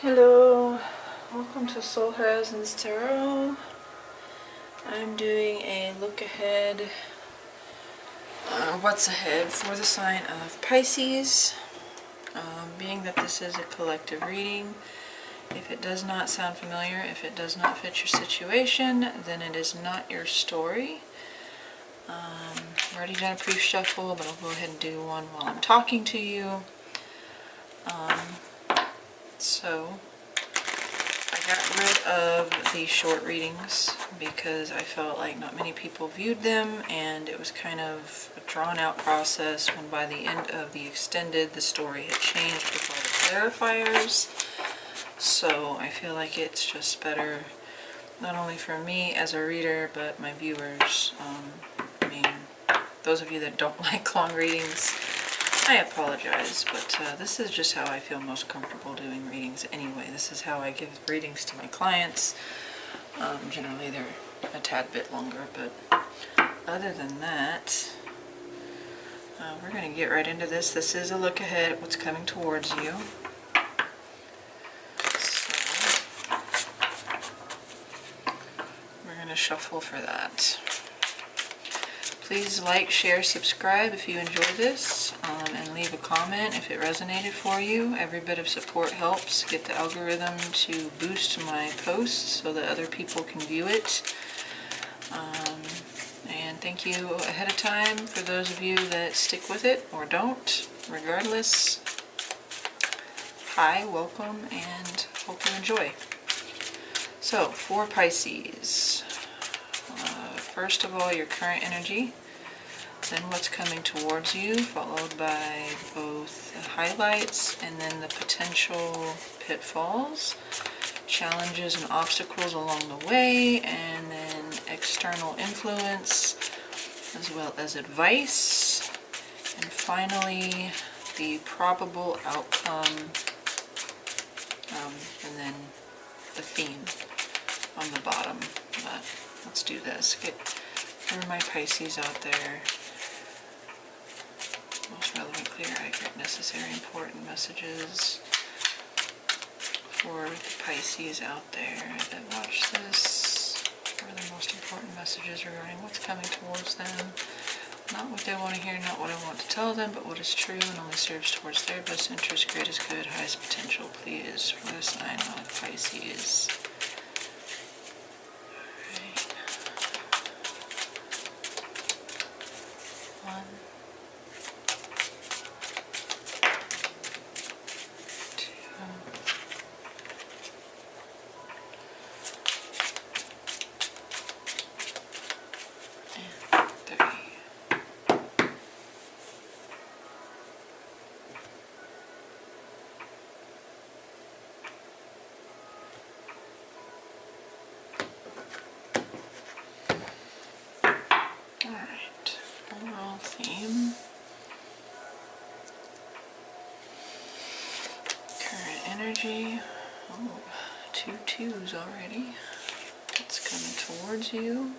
Hello, welcome to Soul Horizons Tarot. I'm doing a look ahead, what's ahead for the sign of Pisces. Being that this is a collective reading, if it does not sound familiar, if it does not fit your situation, then it is not your story. I've already done a pre-shuffle, but I'll go ahead and do one while I'm talking to you. So I got rid of the short readings because I felt like not many people viewed them, and it was kind of a drawn out process when by the end of the extended the story had changed with all the clarifiers. So I feel like it's just better not only for me as a reader but my viewers. I mean, those of you that don't like long readings, I apologize, but this is just how I feel most comfortable doing readings anyway. This is how I give readings to my clients. Generally they're a tad bit longer, but other than that, we're going to get right into this. This is a look ahead at what's coming towards you. So, we're going to shuffle for that. Please like, share, subscribe if you enjoy this, and leave a comment if it resonated for you. Every bit of support helps get the algorithm to boost my posts so that other people can view it. And thank you ahead of time for those of you that stick with it or don't. Regardless, hi, welcome, and hope you enjoy. So, for Pisces, first of all, your current energy, then what's coming towards you, followed by both the highlights and then the potential pitfalls, challenges and obstacles along the way, and then external influence, as well as advice, and finally the probable outcome, and then the theme on the bottom. But let's do this. Get for my Pisces out there. Most relevant, clear, accurate, necessary, important messages for the Pisces out there that watch this. What are the most important messages regarding what's coming towards them? Not what they want to hear, not what I want to tell them, but what is true and only serves towards their best interest, greatest good, highest potential, please, for the sign of Pisces. Alright, overall theme. Current energy. Oh, 2 2s already. It's coming towards you.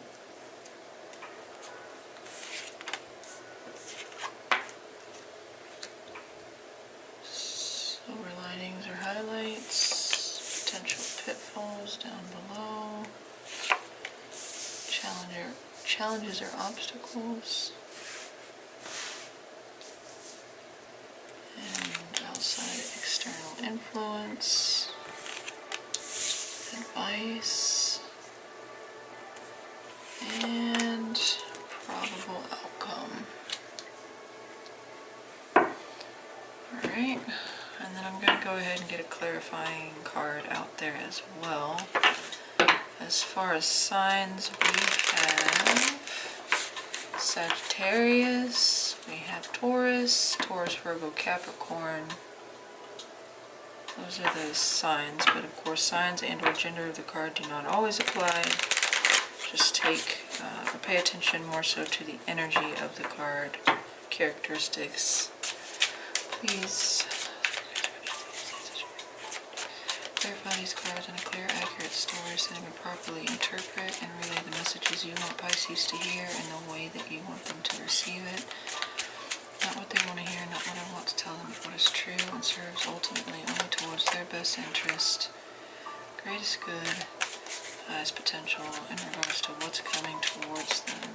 Silver linings or highlights. Potential pitfalls down below. Challenges or obstacles, and outside external influence, advice, and probable outcome. Alright, and then I'm going to go ahead and get a clarifying card out there as well. As far as signs, we have Sagittarius, we have Taurus, Virgo, Capricorn. Those are the signs, but of course signs and or gender of the card do not always apply. Just take or pay attention more so to the energy of the card, characteristics. Please clarify these cards in a clear, accurate story so they can properly interpret and relay the messages you want Pisces to hear in the way that you want them to receive it. Not what they want to hear, not what I want to tell them, but what is true and serves ultimately only towards their best interest, greatest good, highest potential in regards to what's coming towards them.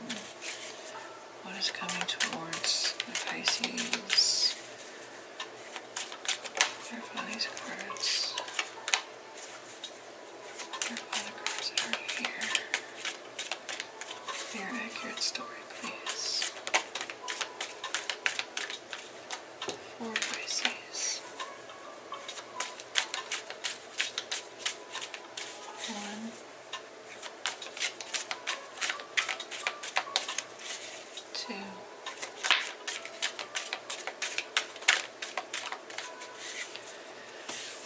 What is coming towards the Pisces? Clarify these cards. Clarify the cards that are here. Your accurate story, please. For Pisces. 1, 2,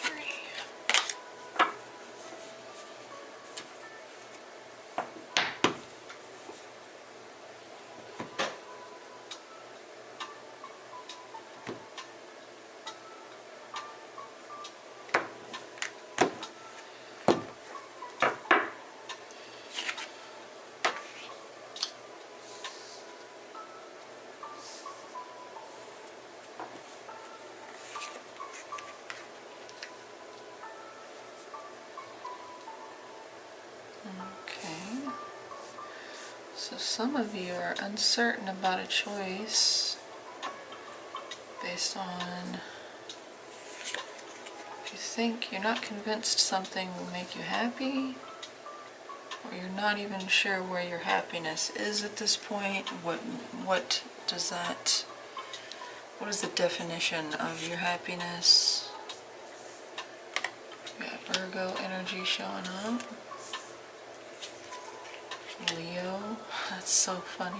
3. Okay, so some of you are uncertain about a choice based on if you think you're not convinced something will make you happy, or you're not even sure where your happiness is at this point. What does that, what is the definition of your happiness? We got Virgo energy showing up. Leo, that's so funny.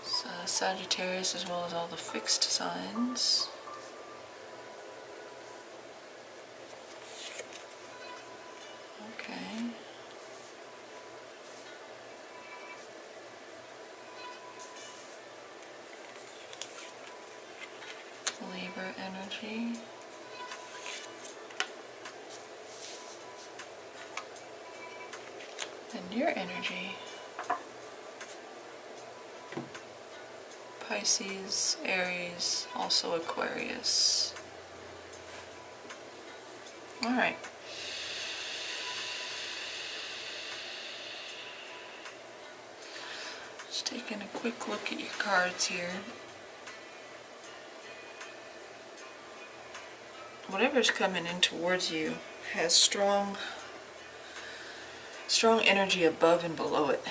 So Sagittarius, as well as all the fixed signs. Okay. Libra energy. And your energy. Pisces, Aries, also Aquarius. Alright. Just taking a quick look at your cards here. Whatever's coming in towards you has strong energy above and below it.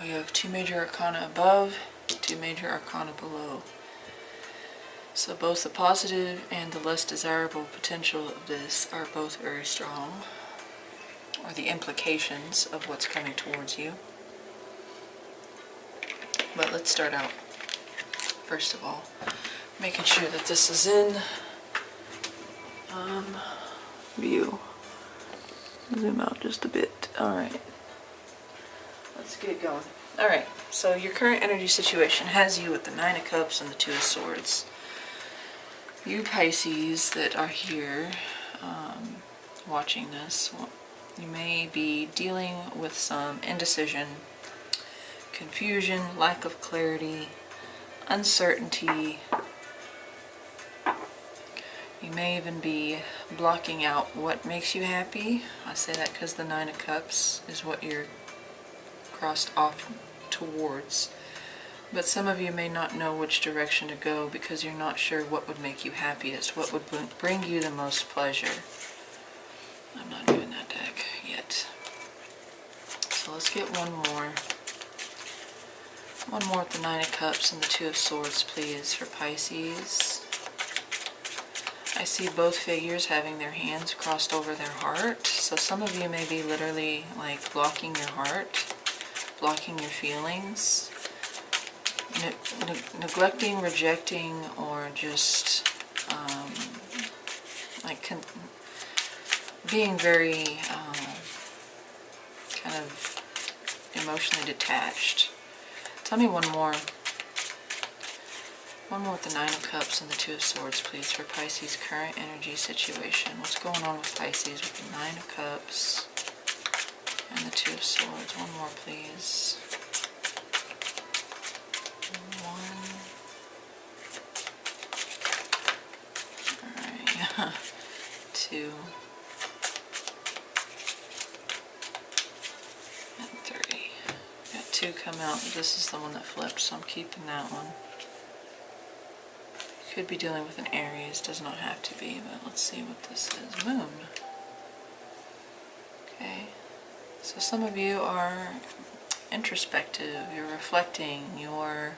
We have 2 major arcana above, 2 major arcana below. So both the positive and the less desirable potential of this are both very strong, or the implications of what's coming towards you. But let's start out, first of all, making sure that this is in view. Zoom out just a bit. Alright. Let's get it going. Alright, so your current energy situation has you with the 9 of Cups and the 2 of Swords. You Pisces that are here watching this, you may be dealing with some indecision, confusion, lack of clarity, uncertainty. You may even be blocking out what makes you happy. I say that because the 9 of Cups is what you're crossed off towards. But some of you may not know which direction to go because you're not sure what would make you happiest, what would bring you the most pleasure. I'm not doing that deck yet. So let's get one more. One more with the 9 of Cups and the 2 of Swords, please, for Pisces. I see both figures having their hands crossed over their heart. So some of you may be literally like blocking your heart, blocking your feelings, neglecting, rejecting, or just being very kind of emotionally detached. Tell me one more. One more with the 9 of Cups and the 2 of Swords, please, for Pisces' current energy situation. What's going on with Pisces with the 9 of Cups and the 2 of Swords? One more, please. 1, two come out, but this is the one that flipped, so I'm keeping that one. Could be dealing with an Aries, does not have to be, but let's see what this is. Moon. Okay, so some of you are introspective, you're reflecting, you're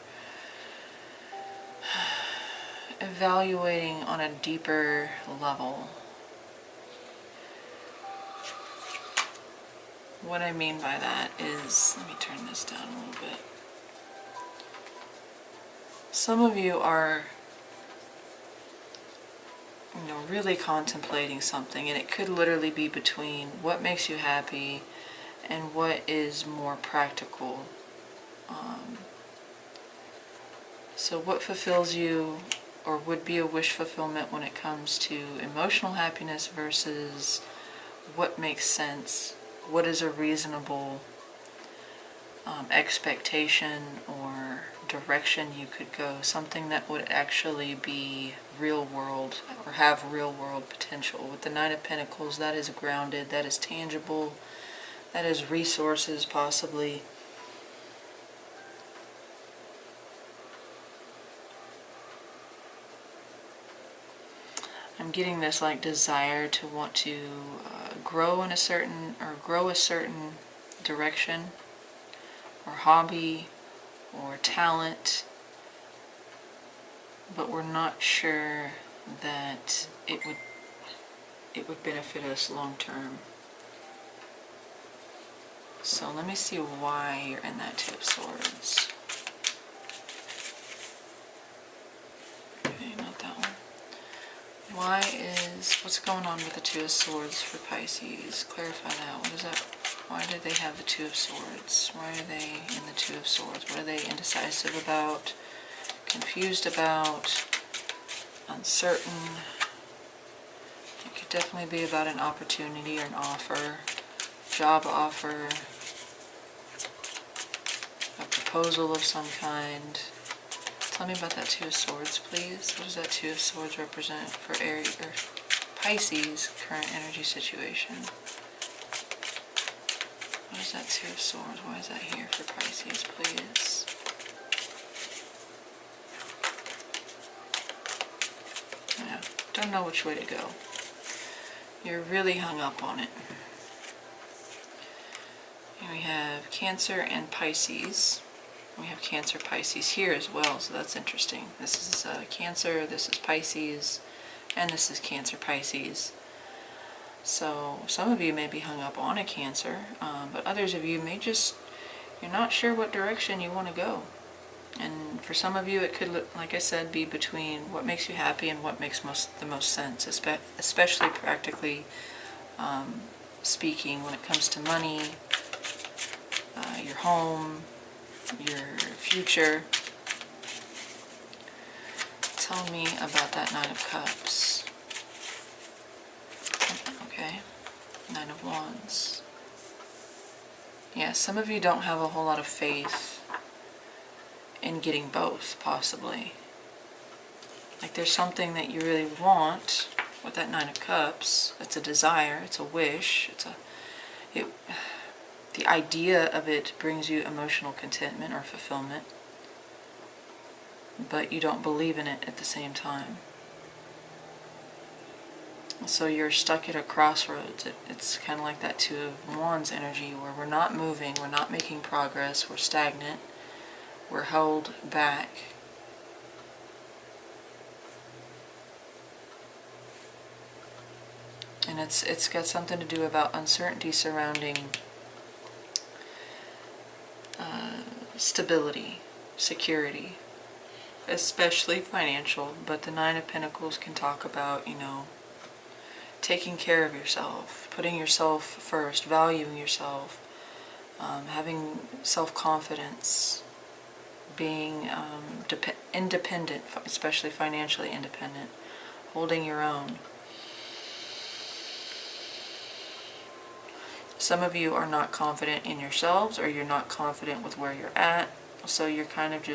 evaluating on a deeper level. What I mean by that is, let me turn this down a little bit. Some of you are, really contemplating something, and it could literally be between what makes you happy and what is more practical. So what fulfills you, or would be a wish fulfillment when it comes to emotional happiness versus what makes sense, what is a reasonable expectation or direction you could go, something that would actually be real world or have real world potential. With the Nine of Pentacles, that is grounded, that is tangible, that is resources possibly. I'm getting this like desire to want to grow in a certain direction or hobby or talent, but we're not sure that it would benefit us long term. So let me see why you're in that Two of Swords. Okay, not that one. What's going on with the Two of Swords for Pisces? Clarify that. What is that? Why do they have the Two of Swords? Why are they in the Two of Swords? What are they indecisive about? Confused about? Uncertain? It could definitely be about an opportunity or an offer, job offer, a proposal of some kind. Tell me about that Two of Swords, please. What does that Two of Swords represent for Aries or Pisces' current energy situation? What is that Two of Swords? Why is that here for Pisces, please? Yeah, don't know which way to go. You're really hung up on it. Here we have Cancer and Pisces. We have Cancer, Pisces here as well, so that's interesting. This is Cancer, this is Pisces, and this is Cancer, Pisces. So some of you may be hung up on a Cancer, but others of you may you're not sure what direction you want to go. And for some of you it could, like I said, be between what makes you happy and what makes the most sense, especially practically speaking when it comes to money, your home, your future. Tell me about that Nine of Cups. Okay, Nine of Wands. Yeah, some of you don't have a whole lot of faith in getting both, possibly. Like there's something that you really want with that Nine of Cups. It's a desire, it's a wish, the idea of it brings you emotional contentment or fulfillment, but you don't believe in it at the same time. So you're stuck at a crossroads. It's kind of like that Two of Wands energy where we're not moving, we're not making progress, we're stagnant, we're held back. And it's got something to do about uncertainty surrounding stability, security, especially financial. But the Nine of Pentacles can talk about, taking care of yourself, putting yourself first, valuing yourself, having self-confidence, being independent, especially financially independent, holding your own. Some of you are not confident in yourselves, or you're not confident with where you're at, so you're kind of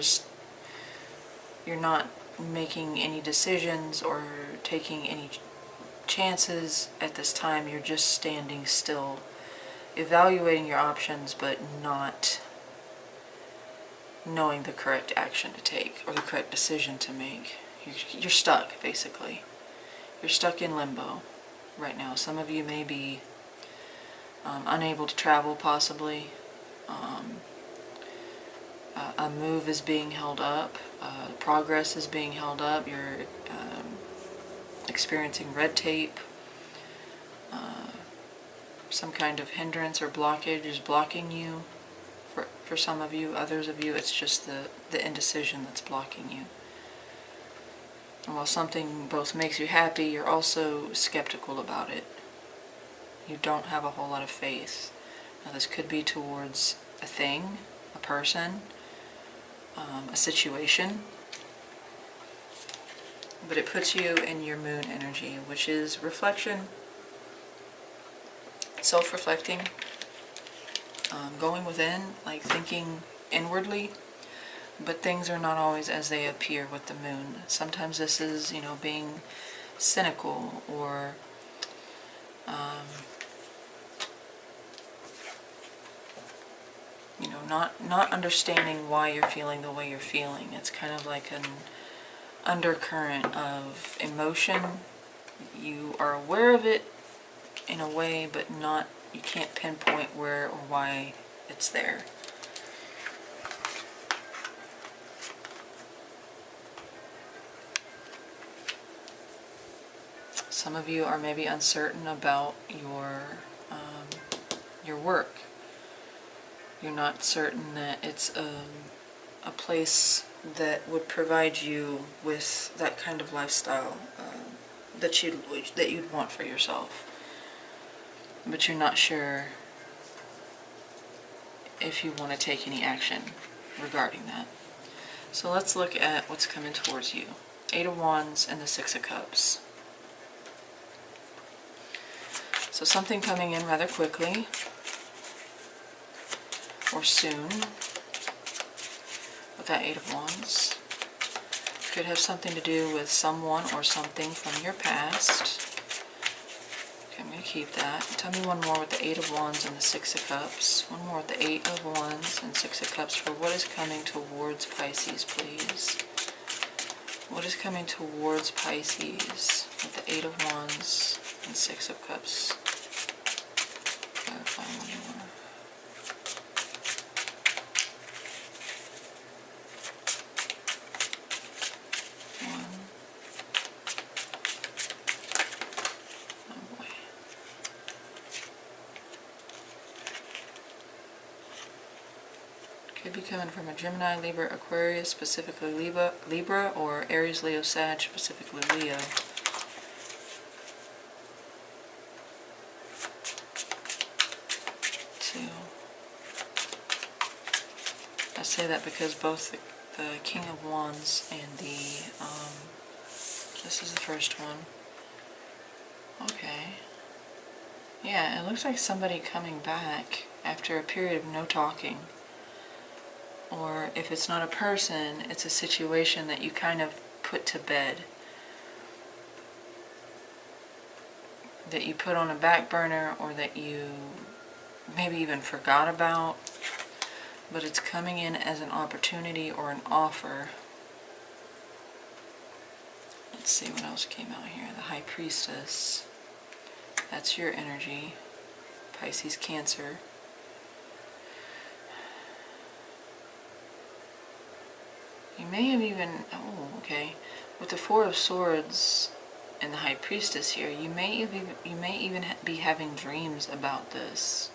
you're not making any decisions or taking any chances at this time. You're just standing still, evaluating your options, but not knowing the correct action to take or the correct decision to make. You're stuck, basically. You're stuck in limbo right now. Some of you may be unable to travel, possibly. A move is being held up. Progress is being held up. You're experiencing red tape. Some kind of hindrance or blockage is blocking you. For some of you, others of you, it's just the indecision that's blocking you. And while something both makes you happy, you're also skeptical about it. You don't have a whole lot of faith. Now, this could be towards a thing, a person, a situation, but it puts you in your moon energy, which is reflection, self-reflecting, going within, like thinking inwardly, but things are not always as they appear with the moon. Sometimes this is, being cynical or not understanding why you're feeling the way you're feeling. It's kind of like an undercurrent of emotion. You are aware of it in a way, but you can't pinpoint where or why it's there. Some of you are maybe uncertain about your work. You're not certain that it's a place that would provide you with that kind of lifestyle that you'd want for yourself. But you're not sure if you want to take any action regarding that. So let's look at what's coming towards you. 8 of Wands and the 6 of Cups. So something coming in rather quickly or soon with that 8 of Wands. Could have something to do with someone or something from your past. Okay, I'm going to keep that. Tell me one more with the 8 of Wands and the 6 of Cups. One more with the 8 of Wands and 6 of Cups for what is coming towards Pisces, please. What is coming towards Pisces with the 8 of Wands and 6 of Cups? Clarify one more. Could be coming from a Gemini, Libra, Aquarius, specifically Libra, or Aries, Leo, Sag, specifically Leo. I say that because both the King of Wands and this is the first one. Okay. Yeah, it looks like somebody coming back after a period of no talking. Or if it's not a person, it's a situation that you kind of put to bed. That you put on a back burner, or that you maybe even forgot about. But it's coming in as an opportunity or an offer. Let's see what else came out here. The High Priestess. That's your energy. Pisces, Cancer. You may have even, okay, with the Four of Swords and the High Priestess here, you may even be having dreams about this.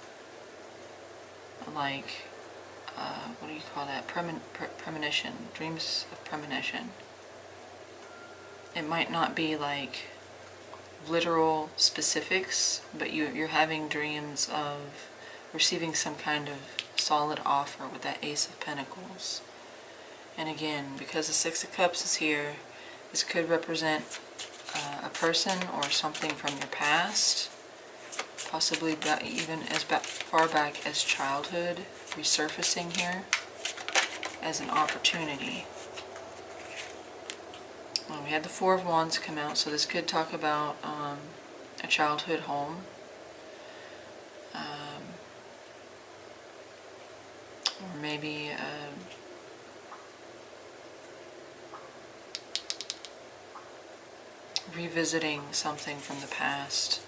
Like, what do you call that? Premonition. Dreams of premonition. It might not be like literal specifics, but you're having dreams of receiving some kind of solid offer with that Ace of Pentacles. And again, because the Six of Cups is here, this could represent a person or something from your past, possibly even as far back as childhood, resurfacing here as an opportunity. Well, we had the Four of Wands come out, so this could talk about a childhood home. Or maybe revisiting something from the past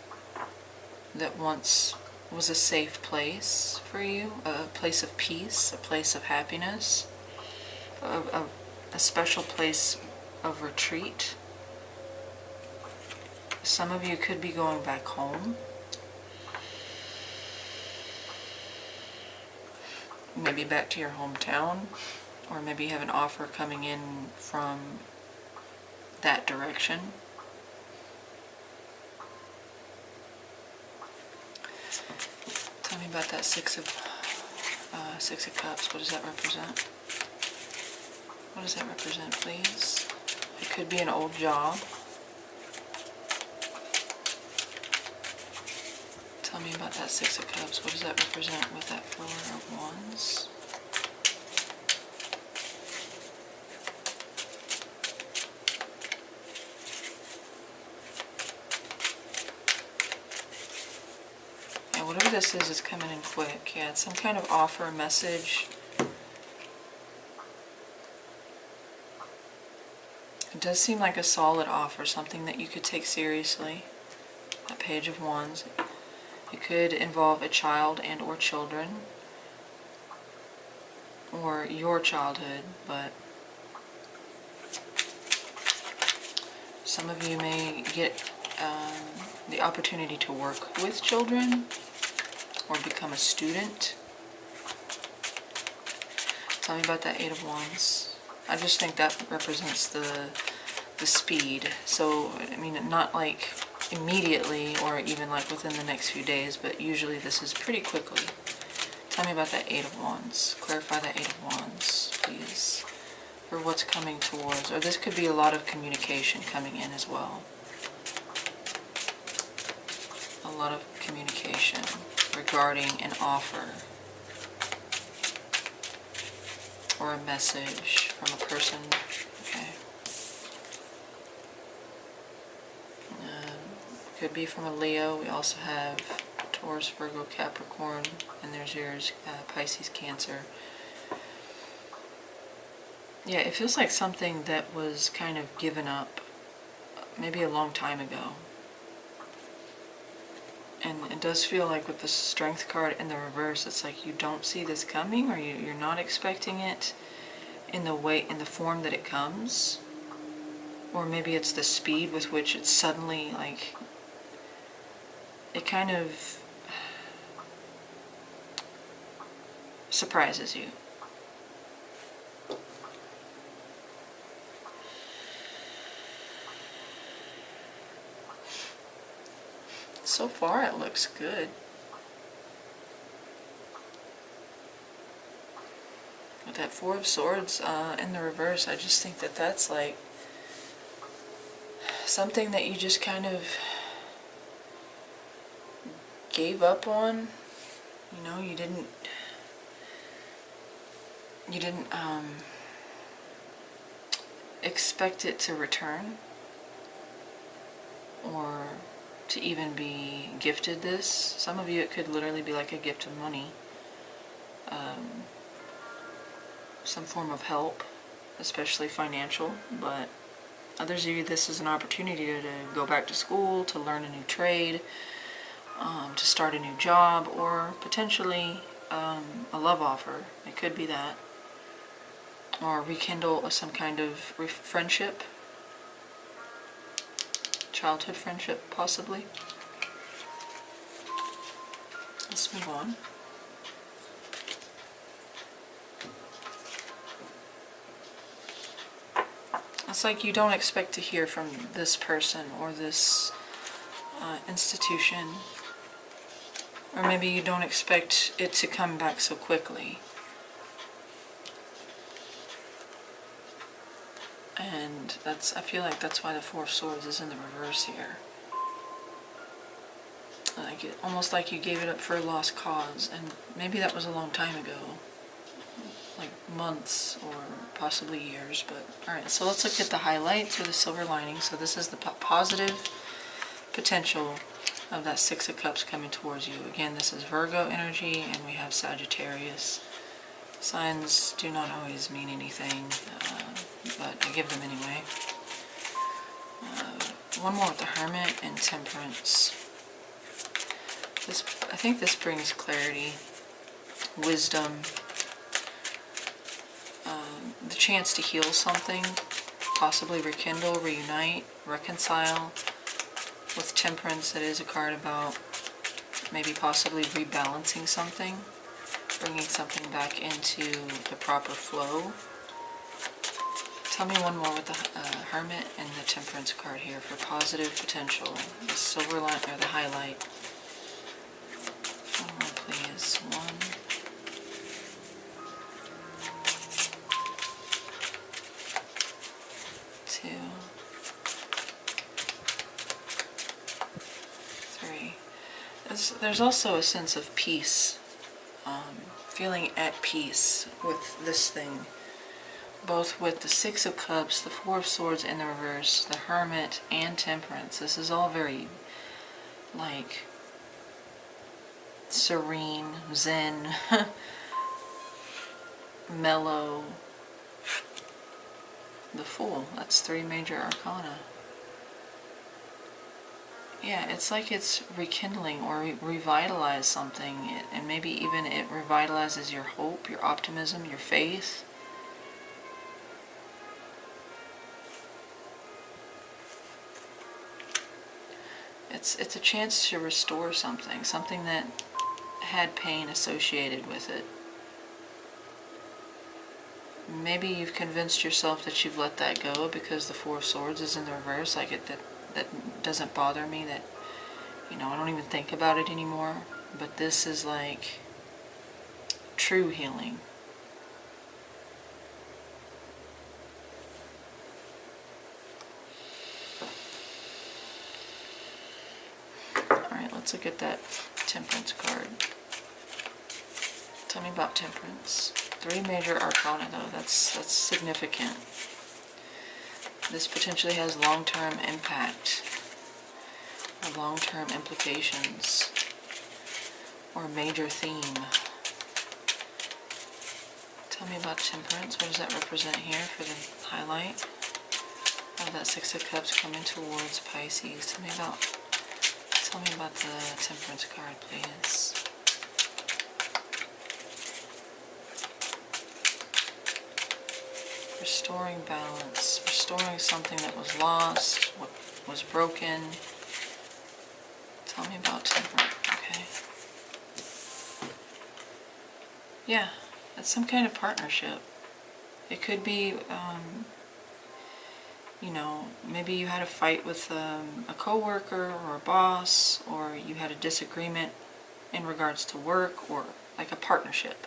that once was a safe place for you, a place of peace, a place of happiness, a special place of retreat. Some of you could be going back home. Maybe back to your hometown, or maybe you have an offer coming in from that direction. Tell me about that Six of Cups. What does that represent? What does that represent, please? It could be an old job. Tell me about that Six of Cups. What does that represent with that Four of Wands? Yeah, whatever this is coming in quick. Yeah, it's some kind of offer, message. It does seem like a solid offer, something that you could take seriously. That Page of Wands. It could involve a child and or children, or your childhood, but some of you may get the opportunity to work with children or become a student. Tell me about that Eight of Wands. I just think that represents the speed. So, I mean, not like immediately or even like within the next few days, but usually this is pretty quickly. Tell me about that Eight of Wands. Clarify that Eight of Wands, please, for what's coming towards. Or this could be a lot of communication coming in as well. A lot of communication regarding an offer or a message from a person. Okay. Could be from a Leo. We also have Taurus, Virgo, Capricorn, and there's yours, Pisces, Cancer. Yeah, it feels like something that was kind of given up maybe a long time ago. And it does feel like with the Strength card in the reverse, it's like you don't see this coming, or you're not expecting it in the form that it comes. Or maybe it's the speed with which it's suddenly like, it kind of surprises you. So far it looks good. With that Four of Swords in the reverse, I just think that that's like something that you just kind of gave up on. You know, you didn't expect it to return, or to even be gifted this. Some of you, it could literally be like a gift of money, some form of help, especially financial, but others of you, this is an opportunity to go back to school, to learn a new trade, to start a new job, or potentially a love offer. It could be that. Or rekindle some kind of friendship, childhood friendship, possibly. Let's move on. It's like you don't expect to hear from this person or this institution, or maybe you don't expect it to come back so quickly. And I feel like that's why the Four of Swords is in the reverse here. Like almost like you gave it up for a lost cause, and maybe that was a long time ago, like months or possibly years. But alright, so let's look at the highlights or the silver lining. So this is the positive potential of that Six of Cups coming towards you. Again, this is Virgo energy, and we have Sagittarius. Signs do not always mean anything, but I give them anyway. one more with the Hermit and Temperance. I think this brings clarity, wisdom, the chance to heal something, possibly rekindle, reunite, reconcile. With Temperance, that is a card about maybe possibly rebalancing something, bringing something back into the proper flow. Tell me one more with the Hermit and the Temperance card here for positive potential. The silver line, or the highlight. One more, please. 1, 2, 3. There's also a sense of peace, feeling at peace with this thing. Both with the Six of Cups, the Four of Swords in the reverse, the Hermit, and Temperance. This is all very, like, serene, zen, mellow. The Fool, that's 3 major arcana. Yeah, it's like it's rekindling or revitalize something, and maybe even it revitalizes your hope, your optimism, your faith. It's a chance to restore something that had pain associated with it. Maybe you've convinced yourself that you've let that go because the Four of Swords is in the reverse, like that doesn't bother me, that, I don't even think about it anymore. But this is like true healing. Alright, let's look at that Temperance card. Tell me about Temperance. 3 major arcana, though. That's significant. This potentially has long-term impact, or long-term implications, or a major theme. Tell me about Temperance. What does that represent here for the highlight of that Six of Cups coming towards Pisces? Tell me about the Temperance card, please. Restoring balance, restoring something that was lost, what was broken. Tell me about Temperance, okay? Yeah, it's some kind of partnership. It could be, maybe you had a fight with a coworker or a boss, or you had a disagreement in regards to work, or like a partnership.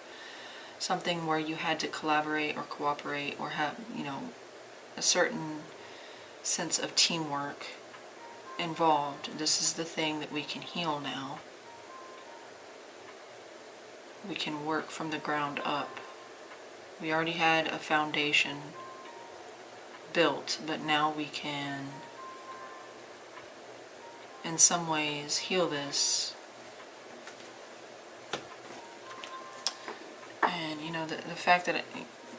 Something where you had to collaborate or cooperate or have, a certain sense of teamwork involved. This is the thing that we can heal now. We can work from the ground up. We already had a foundation built, but now we can, in some ways, heal this. And the fact that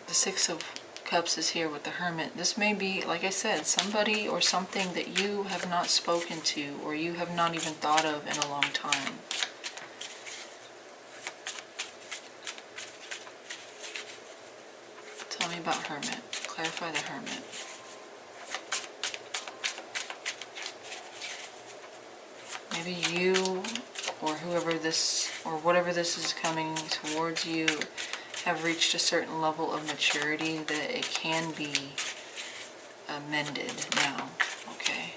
the Six of Cups is here with the Hermit, this may be, like I said, somebody or something that you have not spoken to, or you have not even thought of in a long time. Tell me about Hermit. Clarify the Hermit. Maybe you, or whoever this, or whatever this is coming towards you, have reached a certain level of maturity that it can be amended now, okay?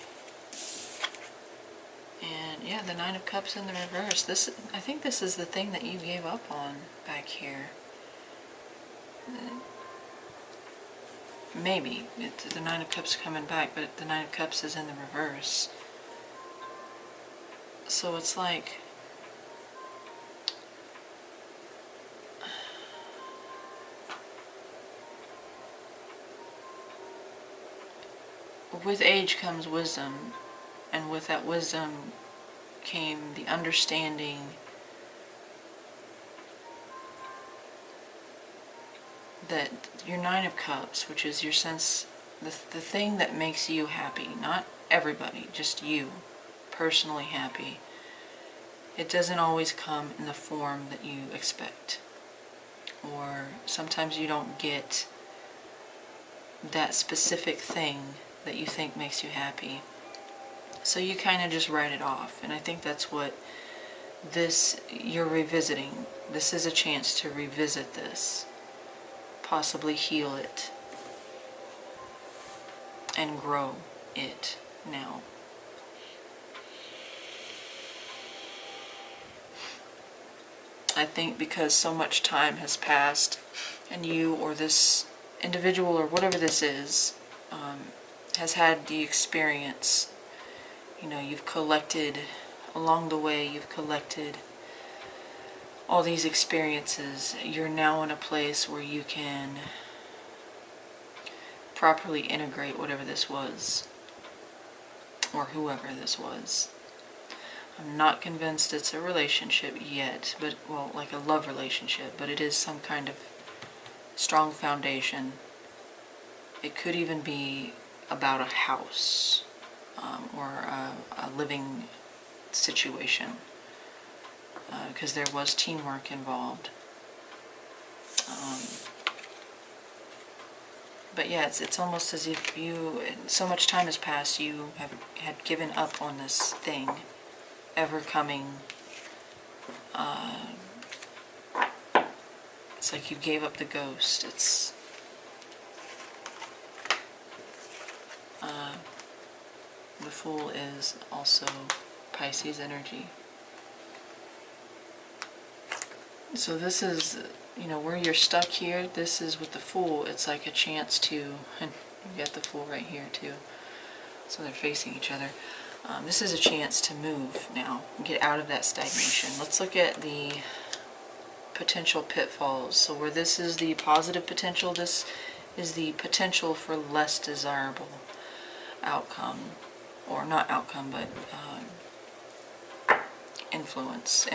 And yeah, the Nine of Cups in the reverse. I think this is the thing that you gave up on back here. Maybe it's the Nine of Cups coming back, but the Nine of Cups is in the reverse. So it's like, with age comes wisdom, and with that wisdom came the understanding that your Nine of Cups, which is your sense the thing that makes you happy, not everybody, just you, personally happy, it doesn't always come in the form that you expect. Or sometimes you don't get that specific thing that you think makes you happy. So you kind of just write it off. And I think that's what you're revisiting. This is a chance to revisit this, possibly heal it, and grow it now. I think because so much time has passed, and you or this individual or whatever this is has had the experience, you've collected, along the way you've collected all these experiences. You're now in a place where you can properly integrate whatever this was, or whoever this was. I'm not convinced it's a relationship yet, but, well, like a love relationship, but it is some kind of strong foundation. It could even be about a house, or a living situation, because there was teamwork involved. But yeah, it's almost as if so much time has passed, you had given up on this thing ever coming. It's like you gave up the ghost. It's the Fool is also Pisces energy. So this is, where you're stuck here, this is with the Fool. It's like a chance to, and you got the Fool right here too, so they're facing each other. This is a chance to move now, get out of that stagnation. Let's look at the potential pitfalls. So where this is the positive potential, this is the potential for less desirable outcome, or not outcome, but influence,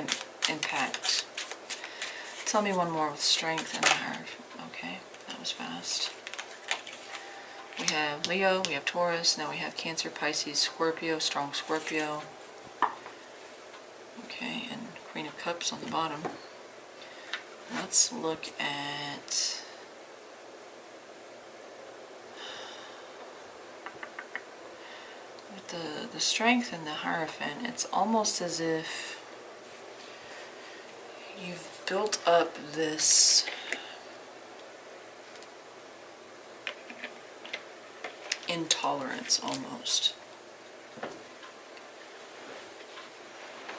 impact. Tell me one more with strength and heart. Okay, that was fast. We have Leo, we have Taurus, now we have Cancer, Pisces, Scorpio, strong Scorpio. Okay, and Queen of Cups on the bottom. Let's look at with the strength and the Hierophant. It's almost as if you've built up this intolerance almost.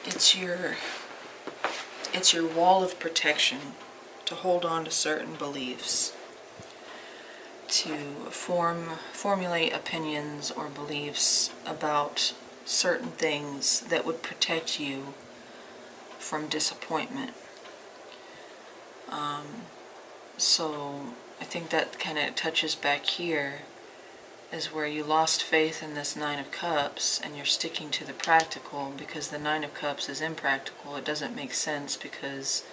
It's your wall of protection to hold on to certain beliefs, to formulate opinions or beliefs about certain things that would protect you from disappointment. So I think that kind of touches back here, is where you lost faith in this Nine of Cups and you're sticking to the practical because the Nine of Cups is impractical. It doesn't make sense because,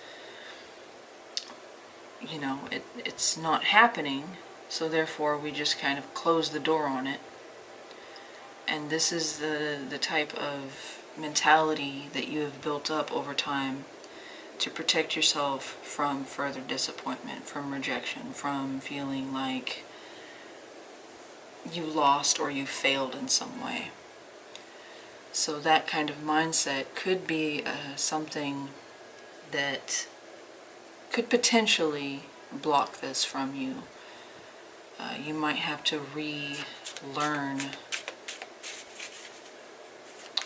it's not happening, so therefore we just kind of close the door on it. And this is the type of mentality that you have built up over time to protect yourself from further disappointment, from rejection, from feeling like you lost or you failed in some way. So that kind of mindset could be something that could potentially block this from you. You might have to relearn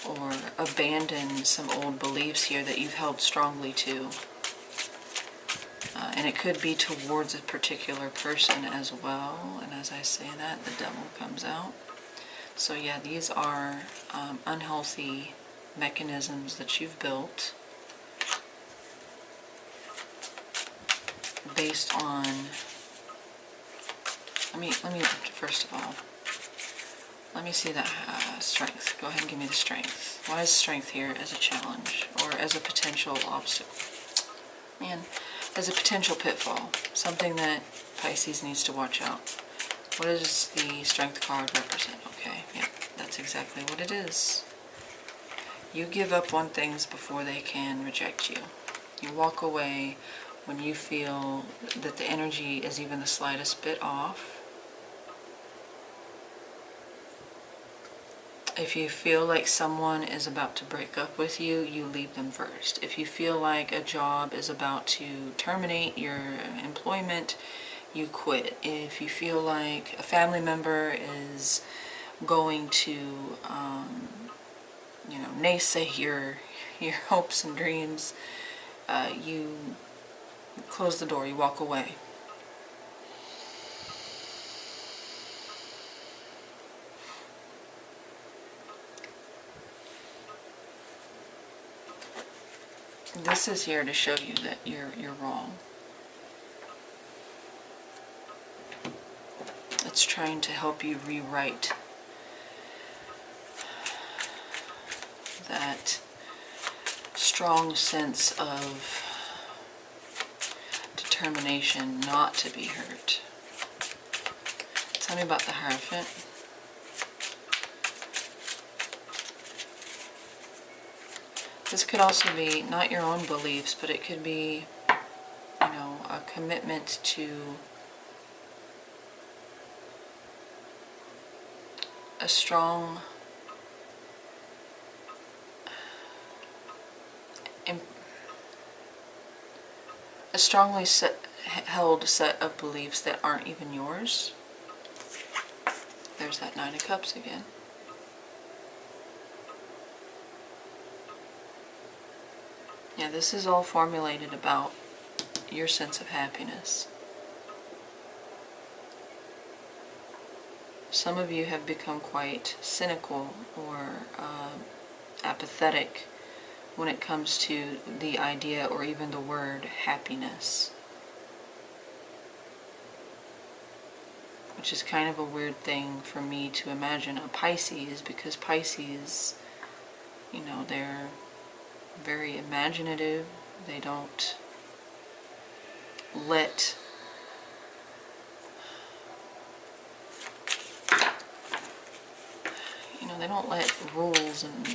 or abandon some old beliefs here that you've held strongly to. And it could be towards a particular person as well. And as I say that, the devil comes out. So yeah, these are unhealthy mechanisms that you've built based on, let me first of all, let me see that strength. Go ahead and give me the strength. Why is strength here as a challenge or as a potential obstacle? Man, as a potential pitfall, something that Pisces needs to watch out. What does the Strength card represent? Okay, yeah, that's exactly what it is. You give up on things before they can reject you. You walk away when you feel that the energy is even the slightest bit off. If you feel like someone is about to break up with you, you leave them first. If you feel like a job is about to terminate your employment, you quit. If you feel like a family member is going to, naysay your hopes and dreams, you close the door, you walk away. This is here to show you that you're wrong. It's trying to help you rewrite that strong sense of determination not to be hurt. Tell me about the Hierophant. This could also be not your own beliefs, but it could be, a commitment to a strong strongly held set of beliefs that aren't even yours. There's that Nine of Cups again. Yeah, this is all formulated about your sense of happiness. Some of you have become quite cynical or apathetic when it comes to the idea or even the word happiness. Which is kind of a weird thing for me to imagine a Pisces, because Pisces, they're very imaginative. They don't let rules and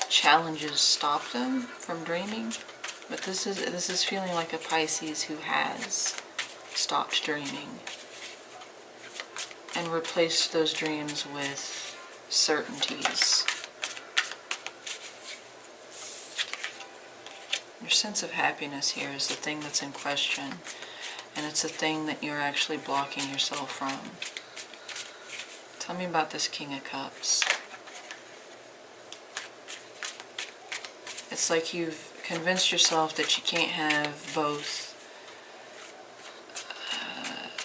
challenges stop them from dreaming. But this is feeling like a Pisces who has stopped dreaming and replaced those dreams with certainties. Your sense of happiness here is the thing that's in question, and it's the thing that you're actually blocking yourself from. Tell me about this King of Cups. It's like you've convinced yourself that you can't have both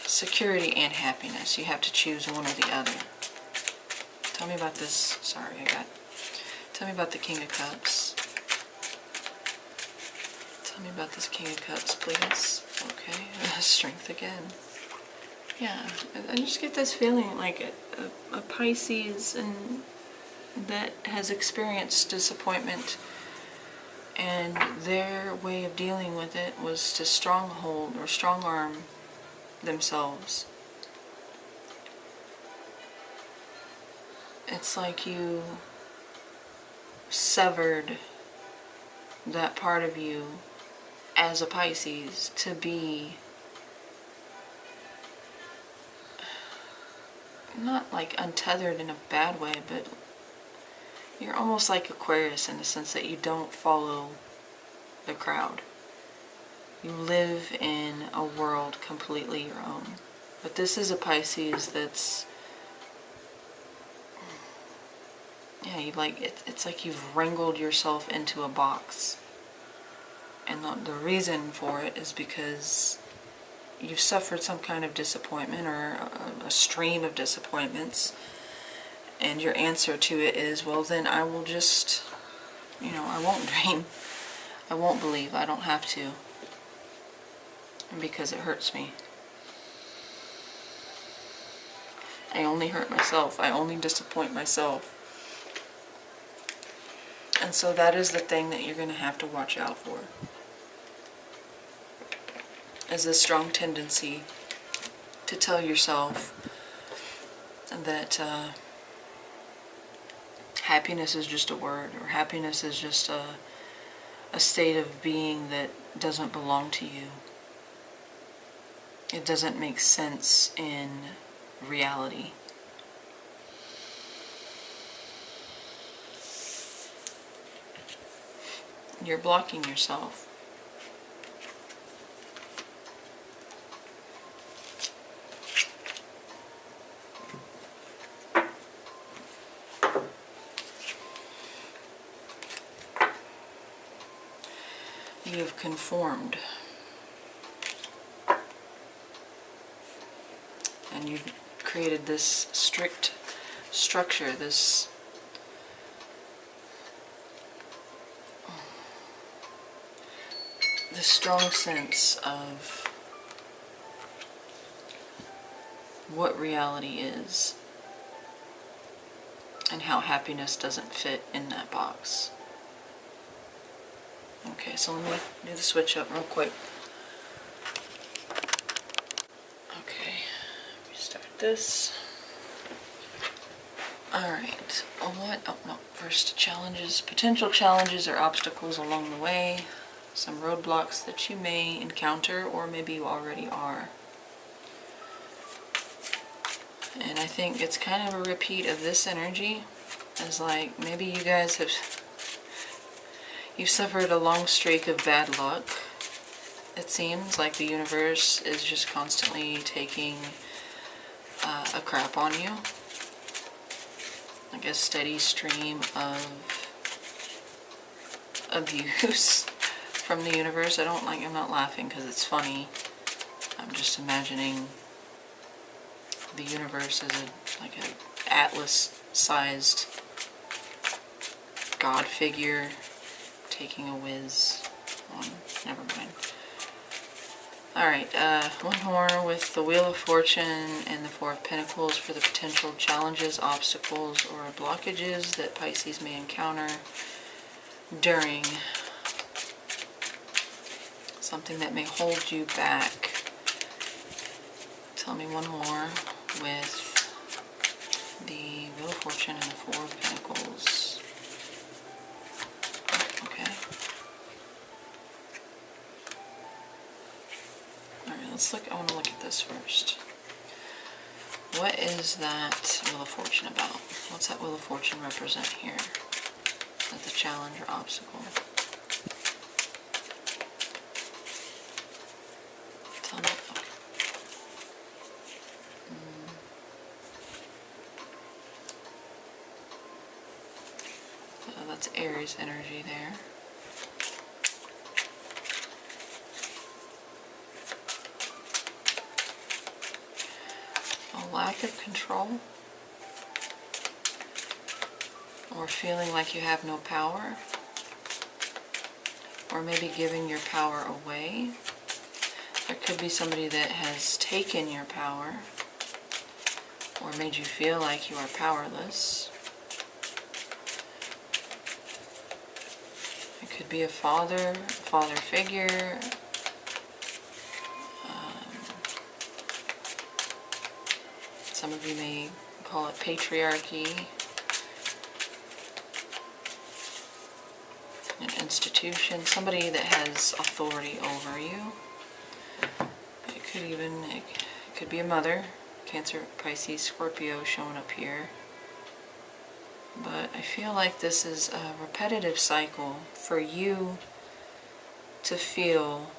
security and happiness. You have to choose one or the other. Tell me about this. Tell me about the King of Cups. Tell me about this King of Cups, please. Okay, Strength again. Yeah, I just get this feeling like a Pisces and that has experienced disappointment, and their way of dealing with it was to stronghold or strong arm themselves. It's like you severed that part of you as a Pisces to be not like untethered in a bad way, but you're almost like Aquarius in the sense that you don't follow the crowd. You live in a world completely your own. But this is a Pisces that's, yeah, it's like you've wrangled yourself into a box. And the reason for it is because you've suffered some kind of disappointment or a stream of disappointments, and your answer to it is, well, then I will just, I won't dream, I won't believe, I don't have to, because it hurts me. I only hurt myself, I only disappoint myself. And so that is the thing that you're going to have to watch out for, is this strong tendency to tell yourself that happiness is just a word, or happiness is just a state of being that doesn't belong to you. It doesn't make sense in reality. You're blocking yourself. You have conformed. And you've created this strict structure, this strong sense of what reality is and how happiness doesn't fit in that box. Okay, so let me do the switch up real quick. Okay, let me start this. Alright, what? Oh no, first challenges. Potential challenges or obstacles along the way. Some roadblocks that you may encounter, or maybe you already are. And I think it's kind of a repeat of this energy, as like maybe you guys have, you've suffered a long streak of bad luck. It seems like the universe is just constantly taking a crap on you. Like a steady stream of abuse from the universe. I'm not laughing because it's funny. I'm just imagining the universe as like an Atlas-sized God figure taking a whiz on. Never mind. Alright, one more with the Wheel of Fortune and the Four of Pentacles for the potential challenges, obstacles, or blockages that Pisces may encounter during something that may hold you back. Tell me one more with the Wheel of Fortune and the Four of Pentacles. Okay. Alright, let's look. I want to look at this first. What is that Wheel of Fortune about? What's that Wheel of Fortune represent here? Is that the challenge or obstacle? Tell me. Okay. That's Aries energy there. A lack of control, or feeling like you have no power, or maybe giving your power away. There could be somebody that has taken your power or made you feel like you are powerless. It could be a father figure. Some of you may call it patriarchy. An institution, somebody that has authority over you. It could be a mother, Cancer, Pisces, Scorpio showing up here. But I feel like this is a repetitive cycle for you to feel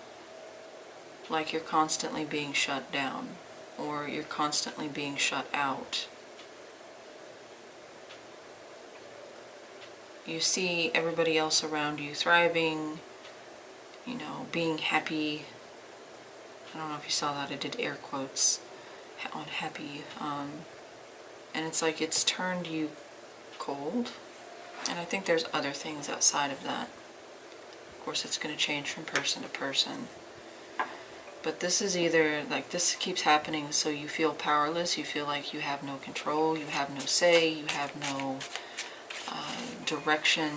like you're constantly being shut down, or you're constantly being shut out. You see everybody else around you thriving, you know, being happy. I don't know if you saw that, I did air quotes on happy. And it's like it's turned you cold. And I think there's other things outside of that. Of course, it's going to change from person to person. But this is either, like, this keeps happening so you feel powerless, you feel like you have no control, you have no say, you have no direction.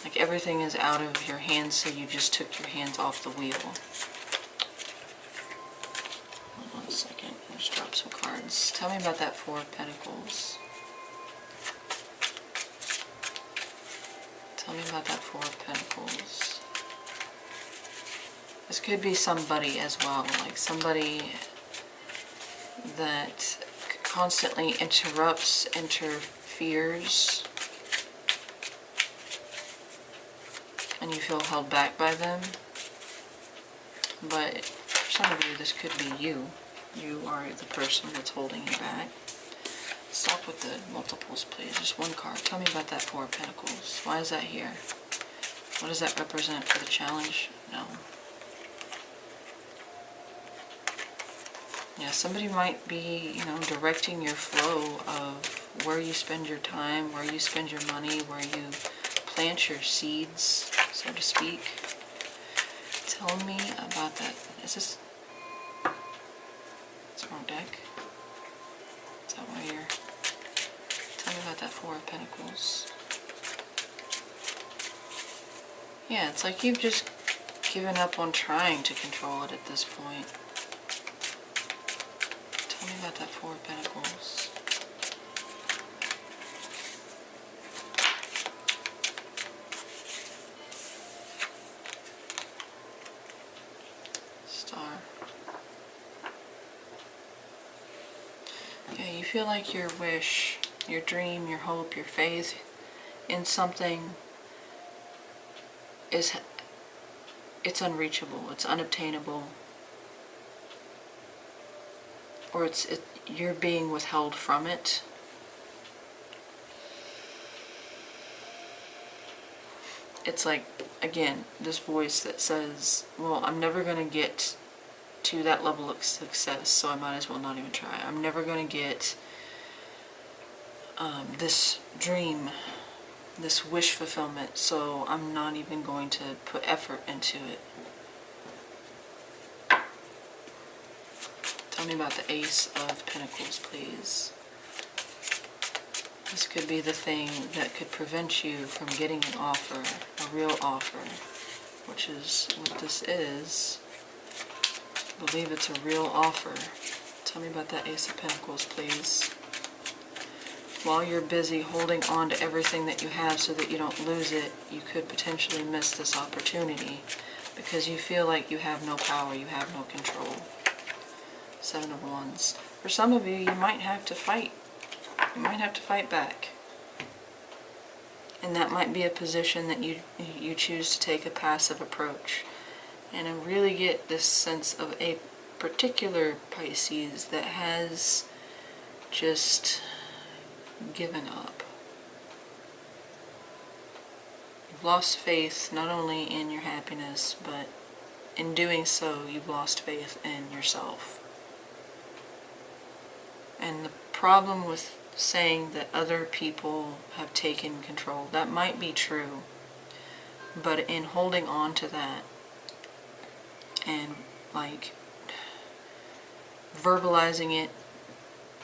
Like everything is out of your hands, so you just took your hands off the wheel. cards. Tell me about that Four of Pentacles. Tell me about that Four of Pentacles. This could be somebody as well, like somebody that constantly interrupts, interferes, and you feel held back by them. But for some of you, this could be you. You are the person that's holding you back. Stop with the multiples, please. Just one card. Tell me about that Four of Pentacles. Why is that here? What does that represent for the challenge? No. Yeah, somebody might be, you know, directing your flow of where you spend your time, where you spend your money, where you plant your seeds, so to speak. Tell me about that. Is this... It's the wrong deck? Is that why you're... Tell me about that Four of Pentacles. Yeah, it's like you've just given up on trying to control it at this point. Tell me about that Four of Pentacles. Star. Yeah, you feel like your wish, your dream, your hope, your faith in something it's unreachable, it's unobtainable, or you're being withheld from it. It's like, again, this voice that says, well, I'm never going to get to that level of success, so I might as well not even try. I'm never going to get this dream, this wish fulfillment, so I'm not even going to put effort into it. Tell me about the Ace of Pentacles, please. This could be the thing that could prevent you from getting an offer, a real offer, which is what this is. I believe it's a real offer. Tell me about that Ace of Pentacles, please. While you're busy holding on to everything that you have so that you don't lose it, you could potentially miss this opportunity because you feel like you have no power, you have no control. Seven of Wands. For some of you, you might have to fight. You might have to fight back. And that might be a position that you choose to take a passive approach. And I really get this sense of a particular Pisces that has just given up. You've lost faith not only in your happiness, but in doing so, you've lost faith in yourself. And the problem with saying that other people have taken control, that might be true, but in holding on to that and like verbalizing it,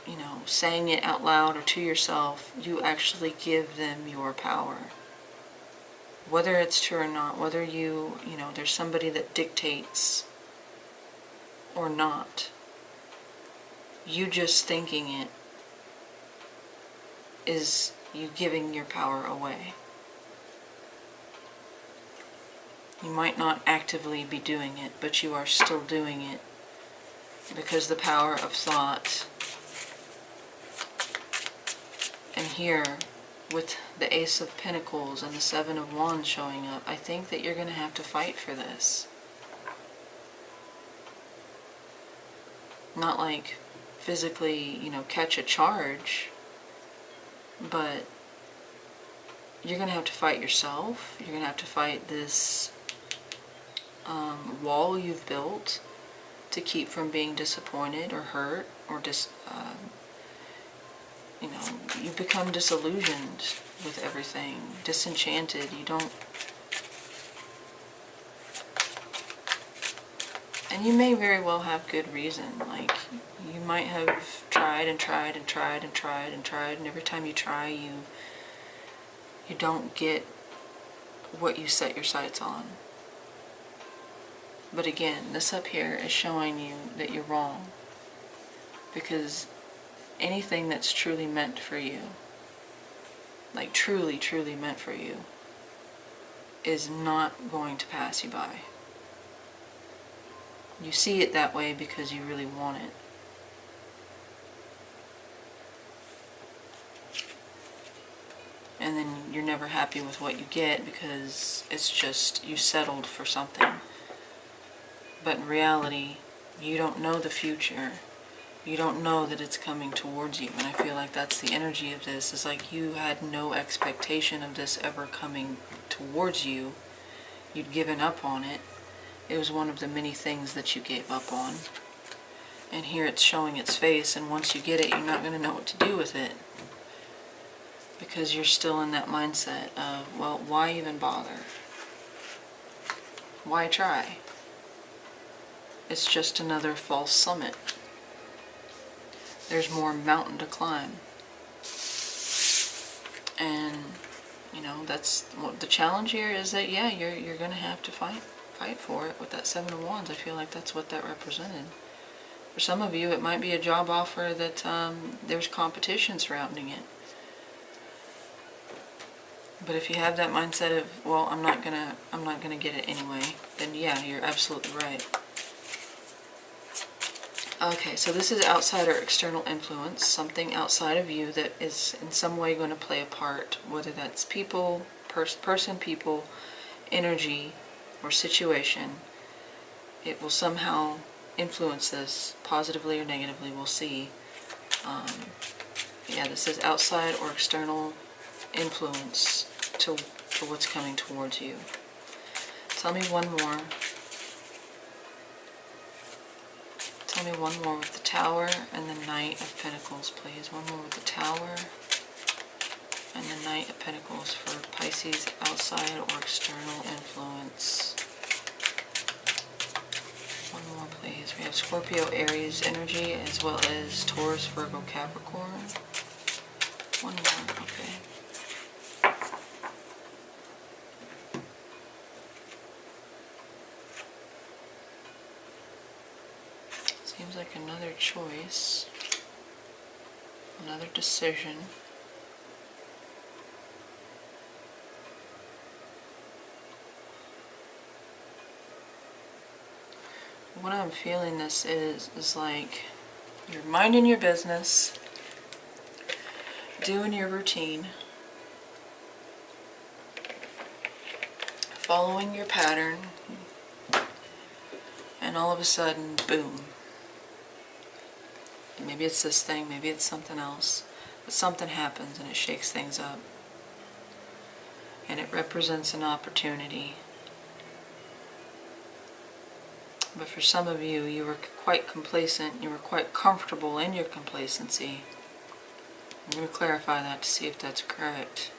you know, saying it out loud or to yourself, you actually give them your power. Whether it's true or not, whether you know, there's somebody that dictates or not, you just thinking it is you giving your power away. You might not actively be doing it, but you are still doing it because the power of thought. And here, with the Ace of Pentacles and the Seven of Wands showing up, I think that you're going to have to fight for this. Not like physically, you know, catch a charge, but you're going to have to fight yourself. You're going to have to fight this wall you've built to keep from being disappointed or hurt or you know, you become disillusioned with everything, disenchanted. You don't, and you may very well have good reason. Like, you might have tried and tried and tried and tried and tried, and every time you try, you don't get what you set your sights on. But again, this up here is showing you that you're wrong, because anything that's truly meant for you, like truly, truly meant for you, is not going to pass you by. You see it that way because you really want it. And then you're never happy with what you get because it's just, you settled for something. But in reality, you don't know the future. You don't know that it's coming towards you. And I feel like that's the energy of this. It's like you had no expectation of this ever coming towards you. You'd given up on it. It was one of the many things that you gave up on. And here it's showing its face, and once you get it, you're not going to know what to do with it. Because you're still in that mindset of, well, why even bother? Why try? It's just another false summit. There's more mountain to climb. And, you know, that's what the challenge here is, that, yeah, you're going to have to fight for it with that Seven of Wands. I feel like that's what that represented. For some of you, it might be a job offer that there's competition surrounding it. But if you have that mindset of, well, I'm not gonna get it anyway, then yeah, you're absolutely right. Okay, so this is outside or external influence, something outside of you that is in some way going to play a part, whether that's people, person, people, energy, or situation. It will somehow influence this, positively or negatively, we'll see. Yeah, this is outside or external influence to what's coming towards you. Tell me one more. Tell me one more with the Tower and the Knight of Pentacles, please. One more with the Tower and the Knight of Pentacles for Pisces, outside or external influence. One more, please. We have Scorpio, Aries energy, as well as Taurus, Virgo, Capricorn. One more, okay. Seems like another choice, another decision. What I'm feeling this is like you're minding your business, doing your routine, following your pattern, and all of a sudden, boom. Maybe it's this thing, maybe it's something else, but something happens and it shakes things up. And it represents an opportunity. But for some of you, you were quite complacent, you were quite comfortable in your complacency. I'm going to clarify that to see if that's correct.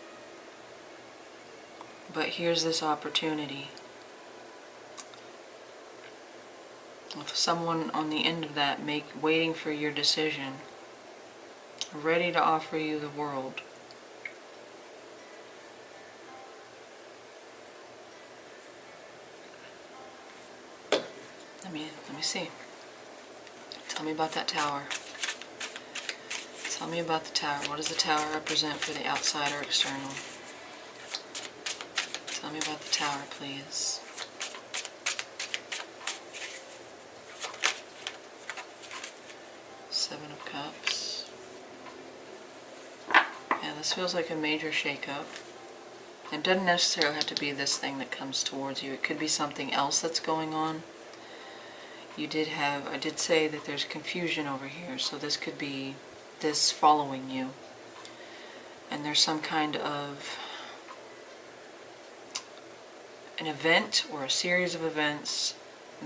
But here's this opportunity. With someone on the end of that waiting for your decision, ready to offer you the world. Let me see. Tell me about that Tower. Tell me about the Tower. What does the Tower represent for the outside or external? Tell me about the Tower, please. Seven of Cups. Yeah, this feels like a major shakeup. It doesn't necessarily have to be this thing that comes towards you. It could be something else that's going on. I did say that there's confusion over here, so this could be this following you. And there's some kind of an event or a series of events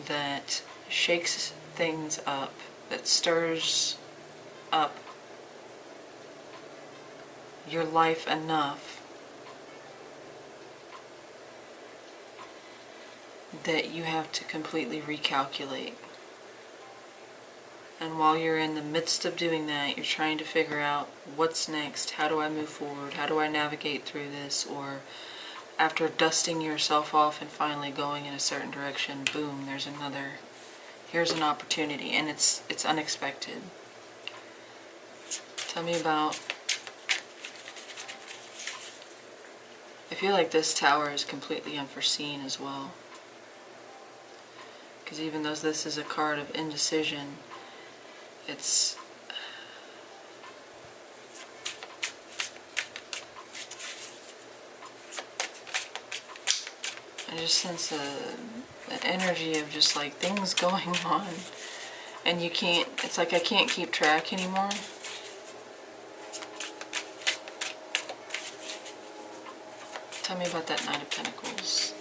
that shakes things up, that stirs up your life enough that you have to completely recalculate. And while you're in the midst of doing that, you're trying to figure out what's next, how do I move forward, how do I navigate through this, or after dusting yourself off and finally going in a certain direction, boom, here's an opportunity, and it's unexpected. Tell me about... I feel like this tower is completely unforeseen as well. Because even though this is a card of indecision, it's... I just sense an energy of just like things going on. And you can't, it's like I can't keep track anymore. Tell me about that Knight of Pentacles.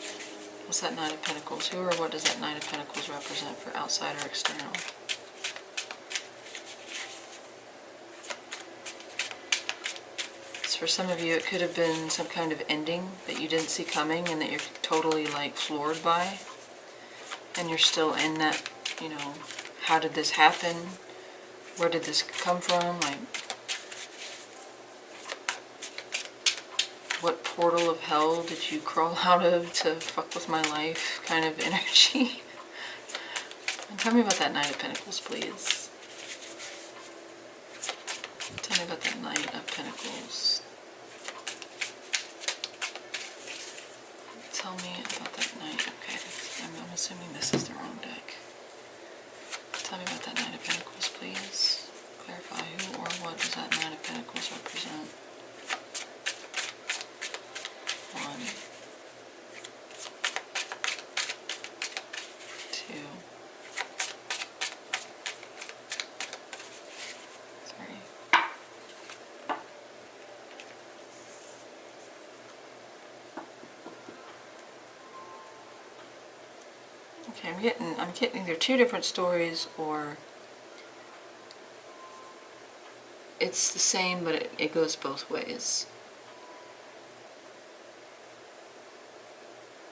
What's that Knight of Pentacles? Who or what does that Knight of Pentacles represent for outside or external? So for some of you, it could have been some kind of ending that you didn't see coming and that you're totally like floored by. And you're still in that, you know, how did this happen? Where did this come from? Like, what portal of hell did you crawl out of to fuck with my life kind of energy? And tell me about that Knight of Pentacles, please. Tell me about that Knight of Pentacles. Tell me about that Knight. Okay, I'm assuming this is the wrong deck. Tell me about that Knight of Pentacles, please. Clarify who or what does that Knight of Pentacles represent? 1, 2, 3. Okay, I'm getting either two different stories or it's the same, but it goes both ways.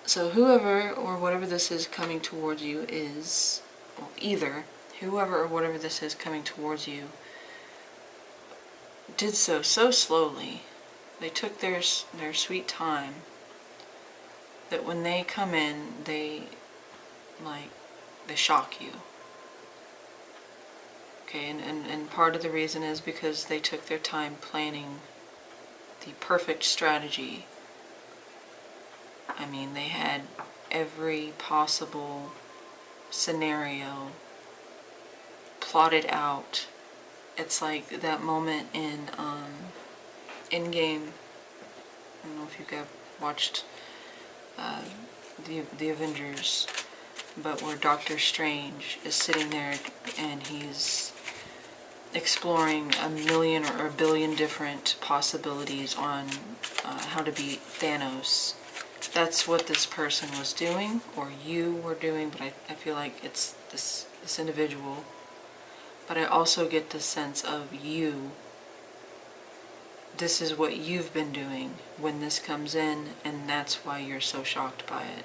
So whoever or whatever this is coming towards you is, well, either whoever or whatever this is coming towards you did so slowly. They took their sweet time, that when they come in, they shock you. Okay, and part of the reason is because they took their time planning the perfect strategy. I mean, they had every possible scenario plotted out. It's like that moment in Endgame. I don't know if you guys watched the Avengers, but where Doctor Strange is sitting there and he's exploring a million or a billion different possibilities on how to beat Thanos. That's what this person was doing, or you were doing, but I feel like it's this individual. But I also get the sense of you. This is what you've been doing when this comes in, and that's why you're so shocked by it.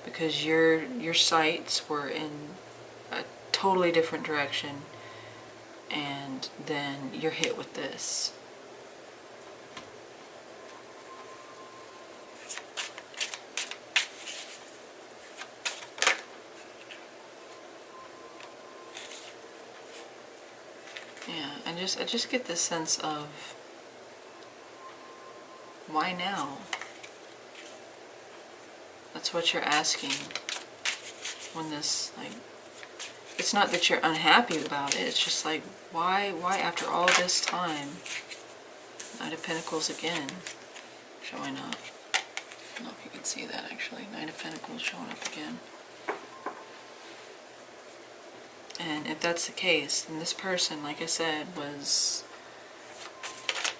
Because your sights were in a totally different direction, and then you're hit with this. Yeah, I just get this sense of, why now? That's what you're asking when this, like, it's not that you're unhappy about it, it's just like, why after all this time? Knight of Pentacles again, showing up. I don't know if you can see that actually. Knight of Pentacles showing up again. And if that's the case, then this person, like I said, was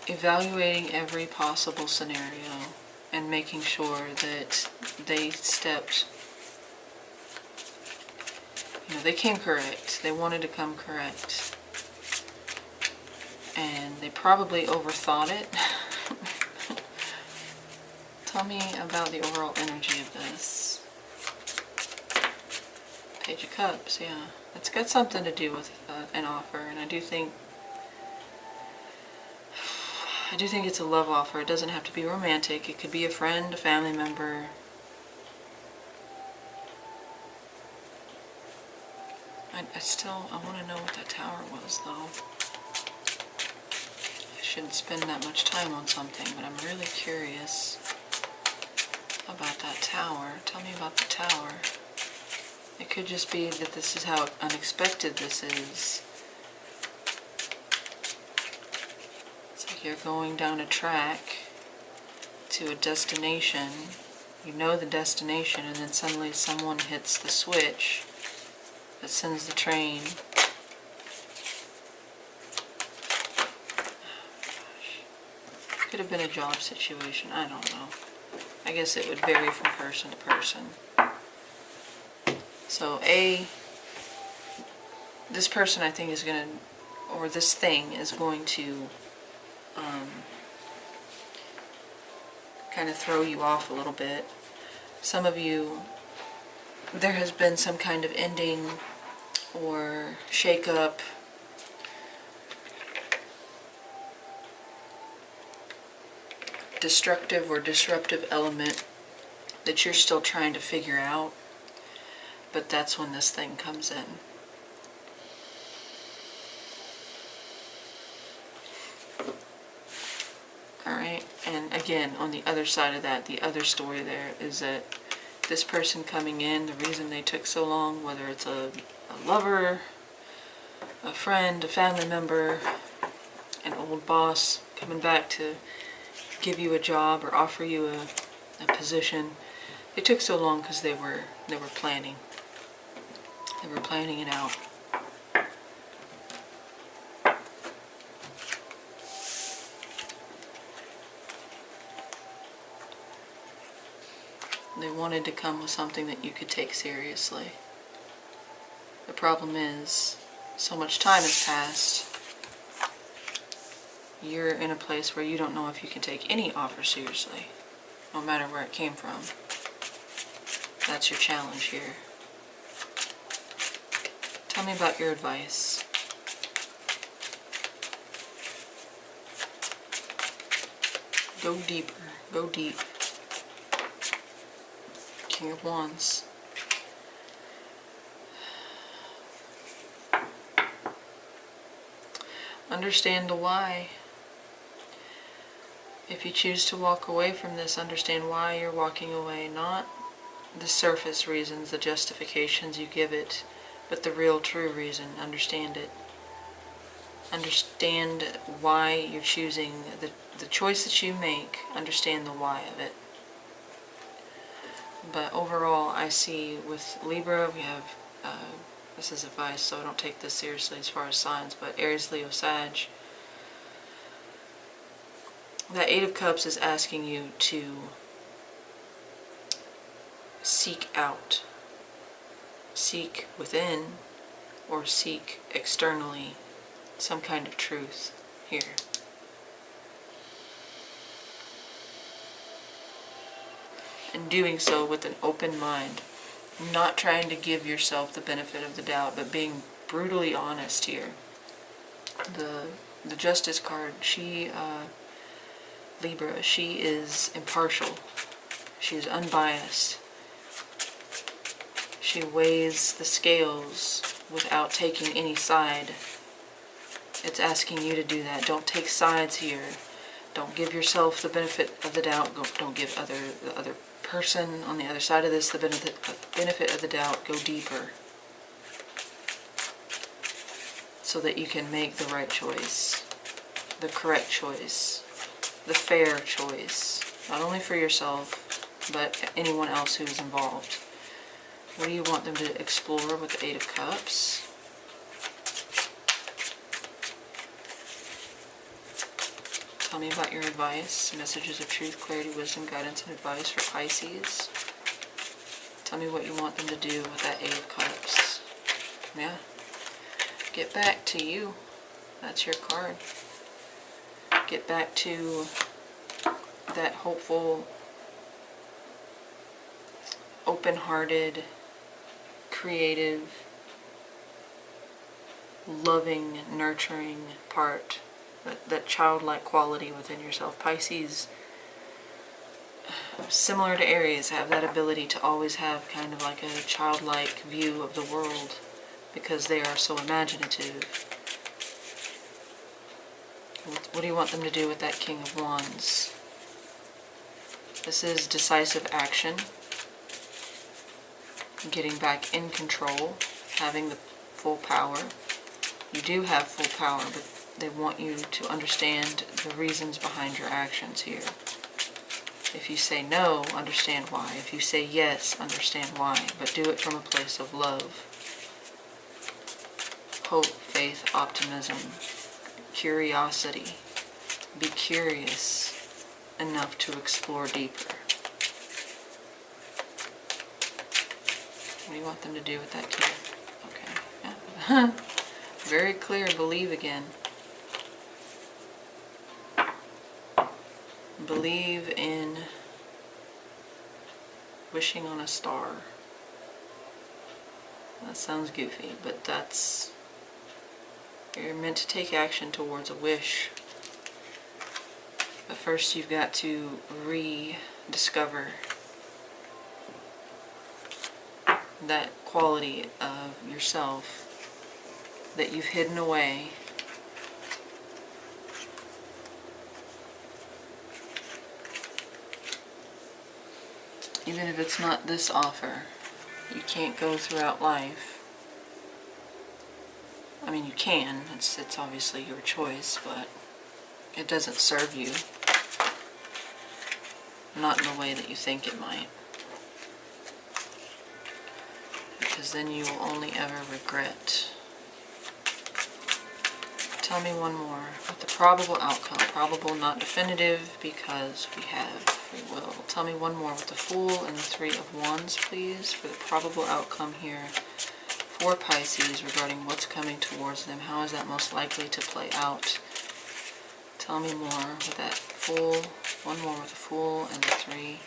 evaluating every possible scenario and making sure that they stepped, you know, they came correct. They wanted to come correct. And they probably overthought it. Tell me about the overall energy of this. Page of Cups, yeah. It's got something to do with an offer, and I do think it's a love offer. It doesn't have to be romantic. It could be a friend, a family member. I want to know what that tower was, though. shouldn't spend that much time on something, but I'm really curious about that tower. Tell me about the tower. It could just be that this is how unexpected this is. It's like you're going down a track to a destination. You know the destination, and then suddenly someone hits the switch that sends the train. Could have been a job situation, I don't know. I guess it would vary from person to person. So this person I think is going to, or this thing is going to kind of throw you off a little bit. Some of you, there has been some kind of ending or shake-up. Destructive or disruptive element that you're still trying to figure out, but that's when this thing comes in. Alright, and again, on the other side of that, the other story there is that this person coming in, the reason they took so long, whether it's a lover, a friend, a family member, an old boss coming back to give you a job or offer you a position. It took so long because they were planning. They were planning it out. They wanted to come with something that you could take seriously. The problem is, so much time has passed. You're in a place where you don't know if you can take any offer seriously, no matter where it came from. That's your challenge here. Tell me about your advice. Go deeper. Go deep. King of Wands. Understand the why. If you choose to walk away from this, understand why you're walking away, not the surface reasons, the justifications you give it, but the real true reason. Understand it. Understand why you're choosing the choice that you make. Understand the why of it. But overall, I see with Libra, we have, this is advice, so I don't take this seriously as far as signs, but Aries, Leo, Sag. That Eight of Cups is asking you to seek out, seek within, or seek externally some kind of truth here. And doing so with an open mind, not trying to give yourself the benefit of the doubt, but being brutally honest here. The Justice card, Libra, she is impartial. She is unbiased. She weighs the scales without taking any side. It's asking you to do that. Don't take sides here. Don't give yourself the benefit of the doubt. Don't give the other person on the other side of this the benefit of the doubt. Go deeper so that you can make the right choice, the correct choice, the fair choice, not only for yourself, but anyone else who's involved. What do you want them to explore with the Eight of Cups? Tell me about your advice, messages of truth, clarity, wisdom, guidance, and advice for Pisces. Tell me what you want them to do with that Eight of Cups. Yeah. Get back to you. That's your card. Get back to that hopeful, open-hearted, creative, loving, nurturing part. That childlike quality within yourself. Pisces, similar to Aries, have that ability to always have kind of like a childlike view of the world because they are so imaginative. What do you want them to do with that King of Wands? This is decisive action, getting back in control, having the full power. You do have full power, but they want you to understand the reasons behind your actions here. If you say no, understand why. If you say yes, understand why. But do it from a place of love. Hope, faith, optimism, curiosity. Be curious enough to explore deeper. What do you want them to do with that King? Okay. Yeah. Very clear. Believe again. Believe in wishing on a star. That sounds goofy, but that's... You're meant to take action towards a wish. But first you've got to rediscover that quality of yourself that you've hidden away. Even if it's not this offer, you can't go throughout life. I mean, you can. It's obviously your choice, but it doesn't serve you. Not in the way that you think it might. Because then you will only ever regret. Tell me one more. With the probable outcome. Probable, not definitive, because we have free will. Tell me one more with the Fool and the Three of Wands, please, for the probable outcome here for Pisces regarding what's coming towards them. How is that most likely to play out? Tell me more with that Fool. One more with the Fool and the Three.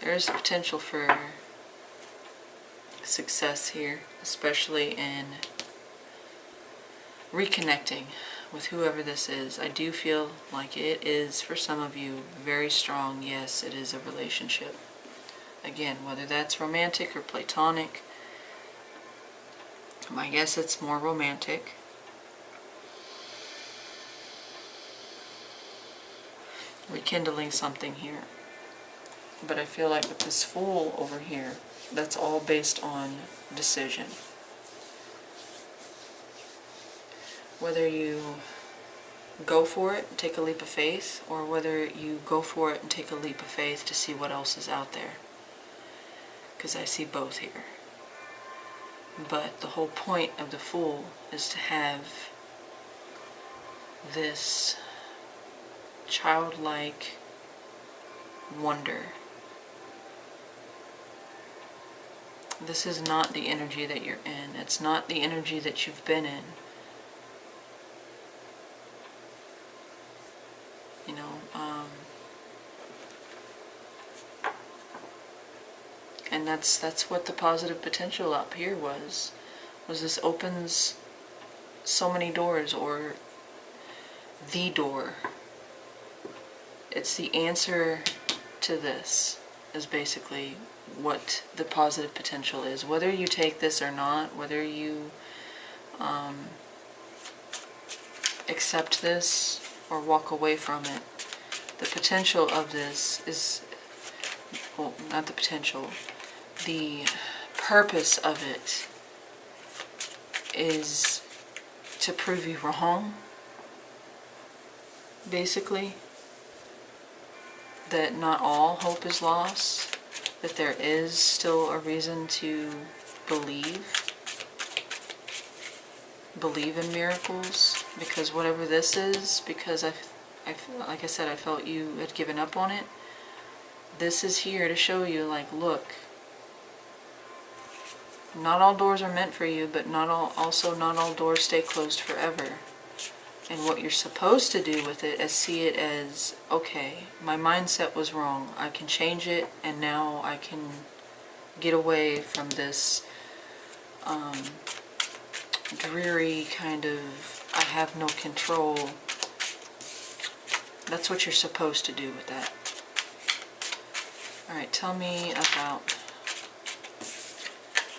There is potential for success here, especially in reconnecting with whoever this is. I do feel like it is, for some of you, very strong. Yes, it is a relationship. Again, whether that's romantic or platonic, my guess it's more romantic. Rekindling something here. But I feel like with this Fool over here, that's all based on decision. Whether you go for it and take a leap of faith, or whether you go for it and take a leap of faith to see what else is out there. Because I see both here. But the whole point of the Fool is to have this childlike wonder. This is not the energy that you're in. It's not the energy that you've been in. You know, and that's what the positive potential up here was this opens so many doors, or the door. It's the answer to this, is basically what the positive potential is. Whether you take this or not, whether you accept this or walk away from it, the potential of this is, well, not the potential, the purpose of it is to prove you wrong, basically. That not all hope is lost, that there is still a reason to believe in miracles, because whatever this is, because like I said, I felt you had given up on it. This is here to show you, like, look, not all doors are meant for you, but not all doors stay closed forever. And what you're supposed to do with it is see it as, okay, my mindset was wrong. I can change it, and now I can get away from this dreary kind of, I have no control. That's what you're supposed to do with that. Alright, tell me about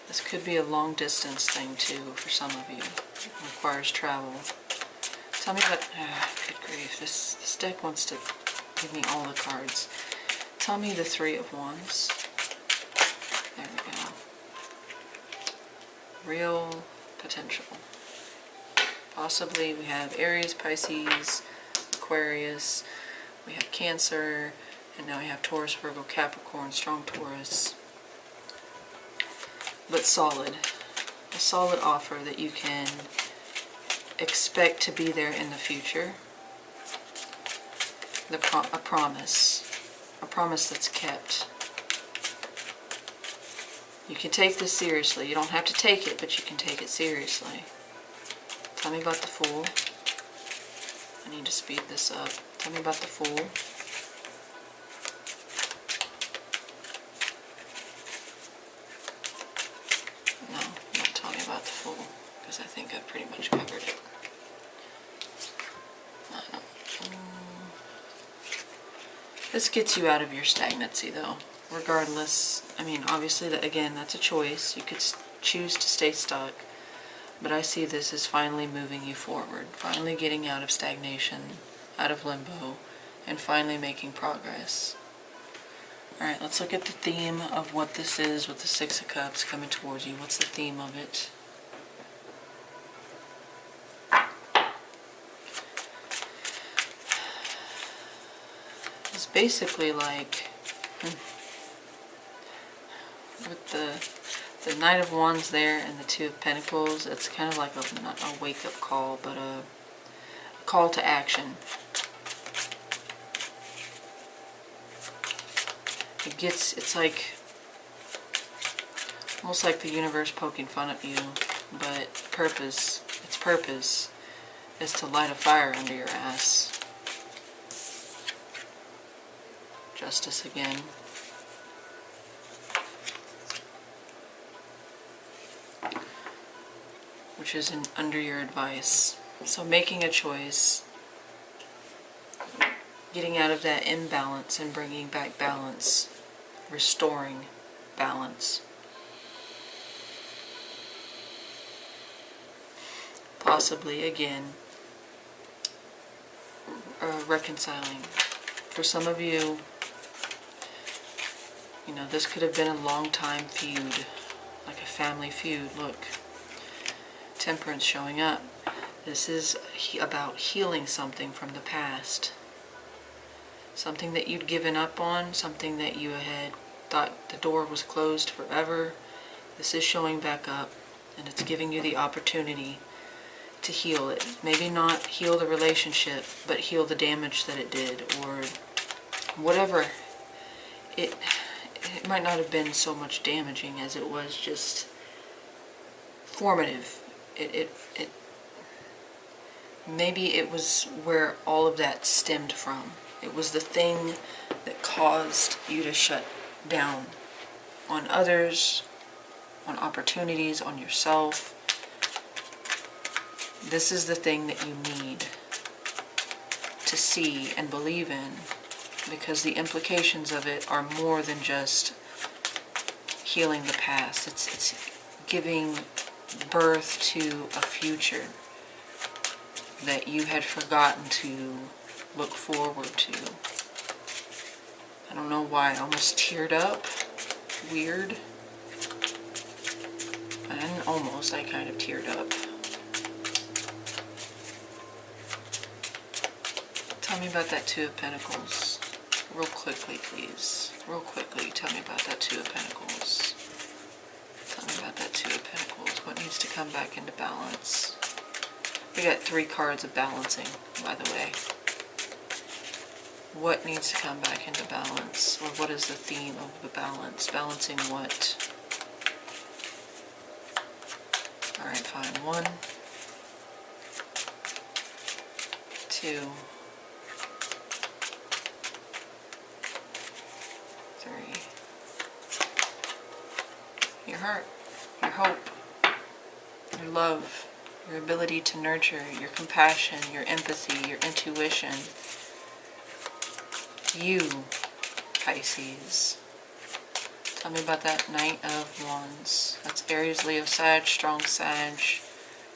This could be a long distance thing too for some of you. It requires travel. Tell me what, good grief, this deck wants to give me all the cards. Tell me the Three of Wands. There we go. Real potential. Possibly we have Aries, Pisces, Aquarius, we have Cancer, and now we have Taurus, Virgo, Capricorn, strong Taurus. But solid. A solid offer that you can expect to be there in the future. A promise. A promise that's kept. You can take this seriously. You don't have to take it, but you can take it seriously. Tell me about the Fool. I need to speed this up. Tell me about the Fool. No, don't tell me about the Fool, because I think I've pretty much covered it. No. This gets you out of your stagnancy, though. Regardless, I mean, obviously, again, that's a choice. You could choose to stay stuck. But I see this as finally moving you forward, finally getting out of stagnation, out of limbo, and finally making progress. Alright, let's look at the theme of what this is with the Six of Cups coming towards you. What's the theme of it? It's basically like, with the Knight of Wands there and the Two of Pentacles, it's kind of like not a wake-up call, but a call to action. It's like, almost like the universe poking fun at you, but its purpose is to light a fire under your ass. Justice again. Which is under your advice. So making a choice, getting out of that imbalance and bringing back balance, restoring balance. Possibly, again, reconciling. For some of you, this could have been a long time feud, like a family feud. Look. Temperance showing up. This is about healing something from the past. Something that you'd given up on, something that you had thought the door was closed forever. This is showing back up, and it's giving you the opportunity to heal it. Maybe not heal the relationship, but heal the damage that it did, or whatever. It might not have been so much damaging as it was just formative. Maybe it was where all of that stemmed from. It was the thing that caused you to shut down on others, on opportunities, on yourself. This is the thing that you need to see and believe in, because the implications of it are more than just healing the past. It's giving birth to a future that you had forgotten to look forward to. I don't know why, I almost teared up. Weird. And almost, I kind of teared up. Tell me about that Two of Pentacles. Real quickly, please. Real quickly, tell me about that Two of Pentacles. Tell me about that Two of Pentacles. What needs to come back into balance? We got 3 cards of balancing, by the way. What needs to come back into balance? Or what is the theme of the balance? Balancing what? Alright, fine. 1, 2, 3. Your heart, your hope, your love, your ability to nurture, your compassion, your empathy, your intuition. You, Pisces. Tell me about that Knight of Wands. That's Aries, Leo, Sag, strong Sag,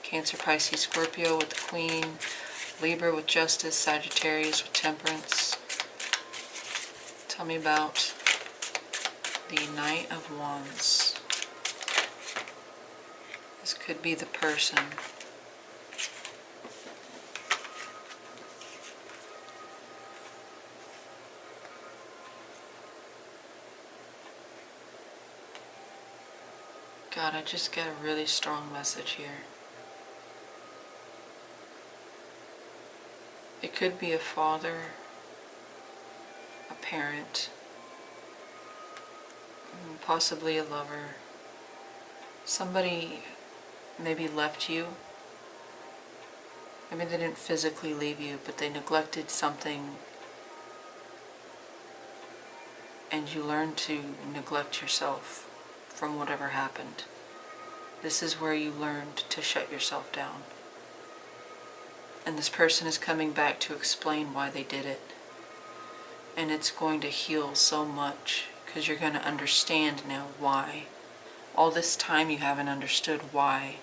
Cancer, Pisces, Scorpio with the Queen, Libra with Justice, Sagittarius with Temperance. Tell me about the Knight of Wands. This could be the person. God, I just get a really strong message here. It could be a father, a parent, possibly a lover. Somebody maybe left you. Maybe they didn't physically leave you, but they neglected something, and you learned to neglect yourself from whatever happened. This is where you learned to shut yourself down. And this person is coming back to explain why they did it. And it's going to heal so much, because you're going to understand now why. All this time you haven't understood why,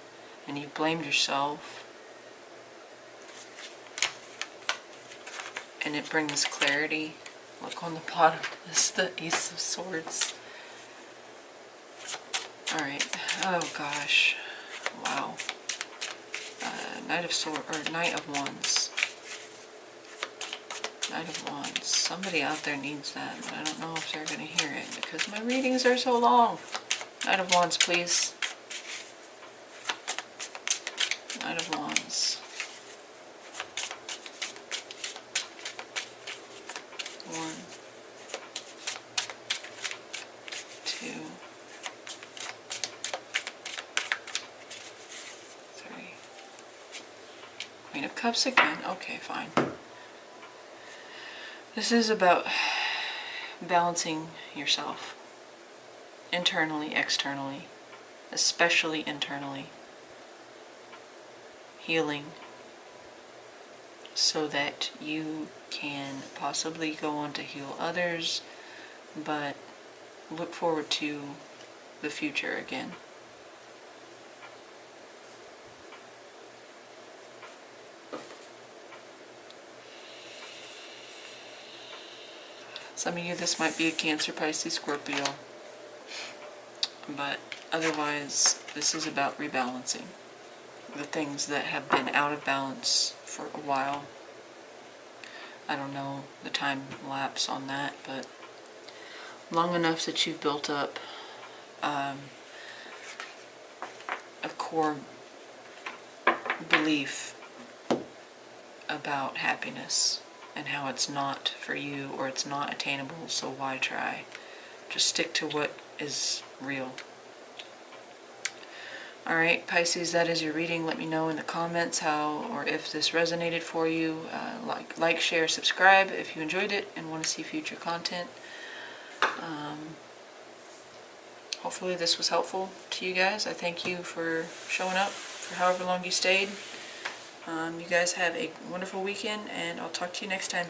and you've blamed yourself. And it brings clarity. Look on the bottom, this is the Ace of Swords. Alright, oh gosh, wow. Knight of Swords, or Knight of Wands. Knight of Wands. Somebody out there needs that, but I don't know if they're going to hear it because my readings are so long. Knight of Wands, please. Knight of Wands. 1, 2, 3. Queen of Cups again. Okay, fine. This is about balancing yourself. Internally, externally. Especially internally. Healing. So that you can possibly go on to heal others, but look forward to the future again. Some of you, this might be a Cancer, Pisces, Scorpio, but otherwise this is about rebalancing the things that have been out of balance for a while. I don't know the time lapse on that, but long enough that you've built up a core belief about happiness and how it's not for you or it's not attainable, so why try? Just stick to what is real. Alright, Pisces, that is your reading. Let me know in the comments how or if this resonated for you. Like, share, subscribe if you enjoyed it and want to see future content. Hopefully this was helpful to you guys. I thank you for showing up for however long you stayed. You guys have a wonderful weekend, and I'll talk to you next time.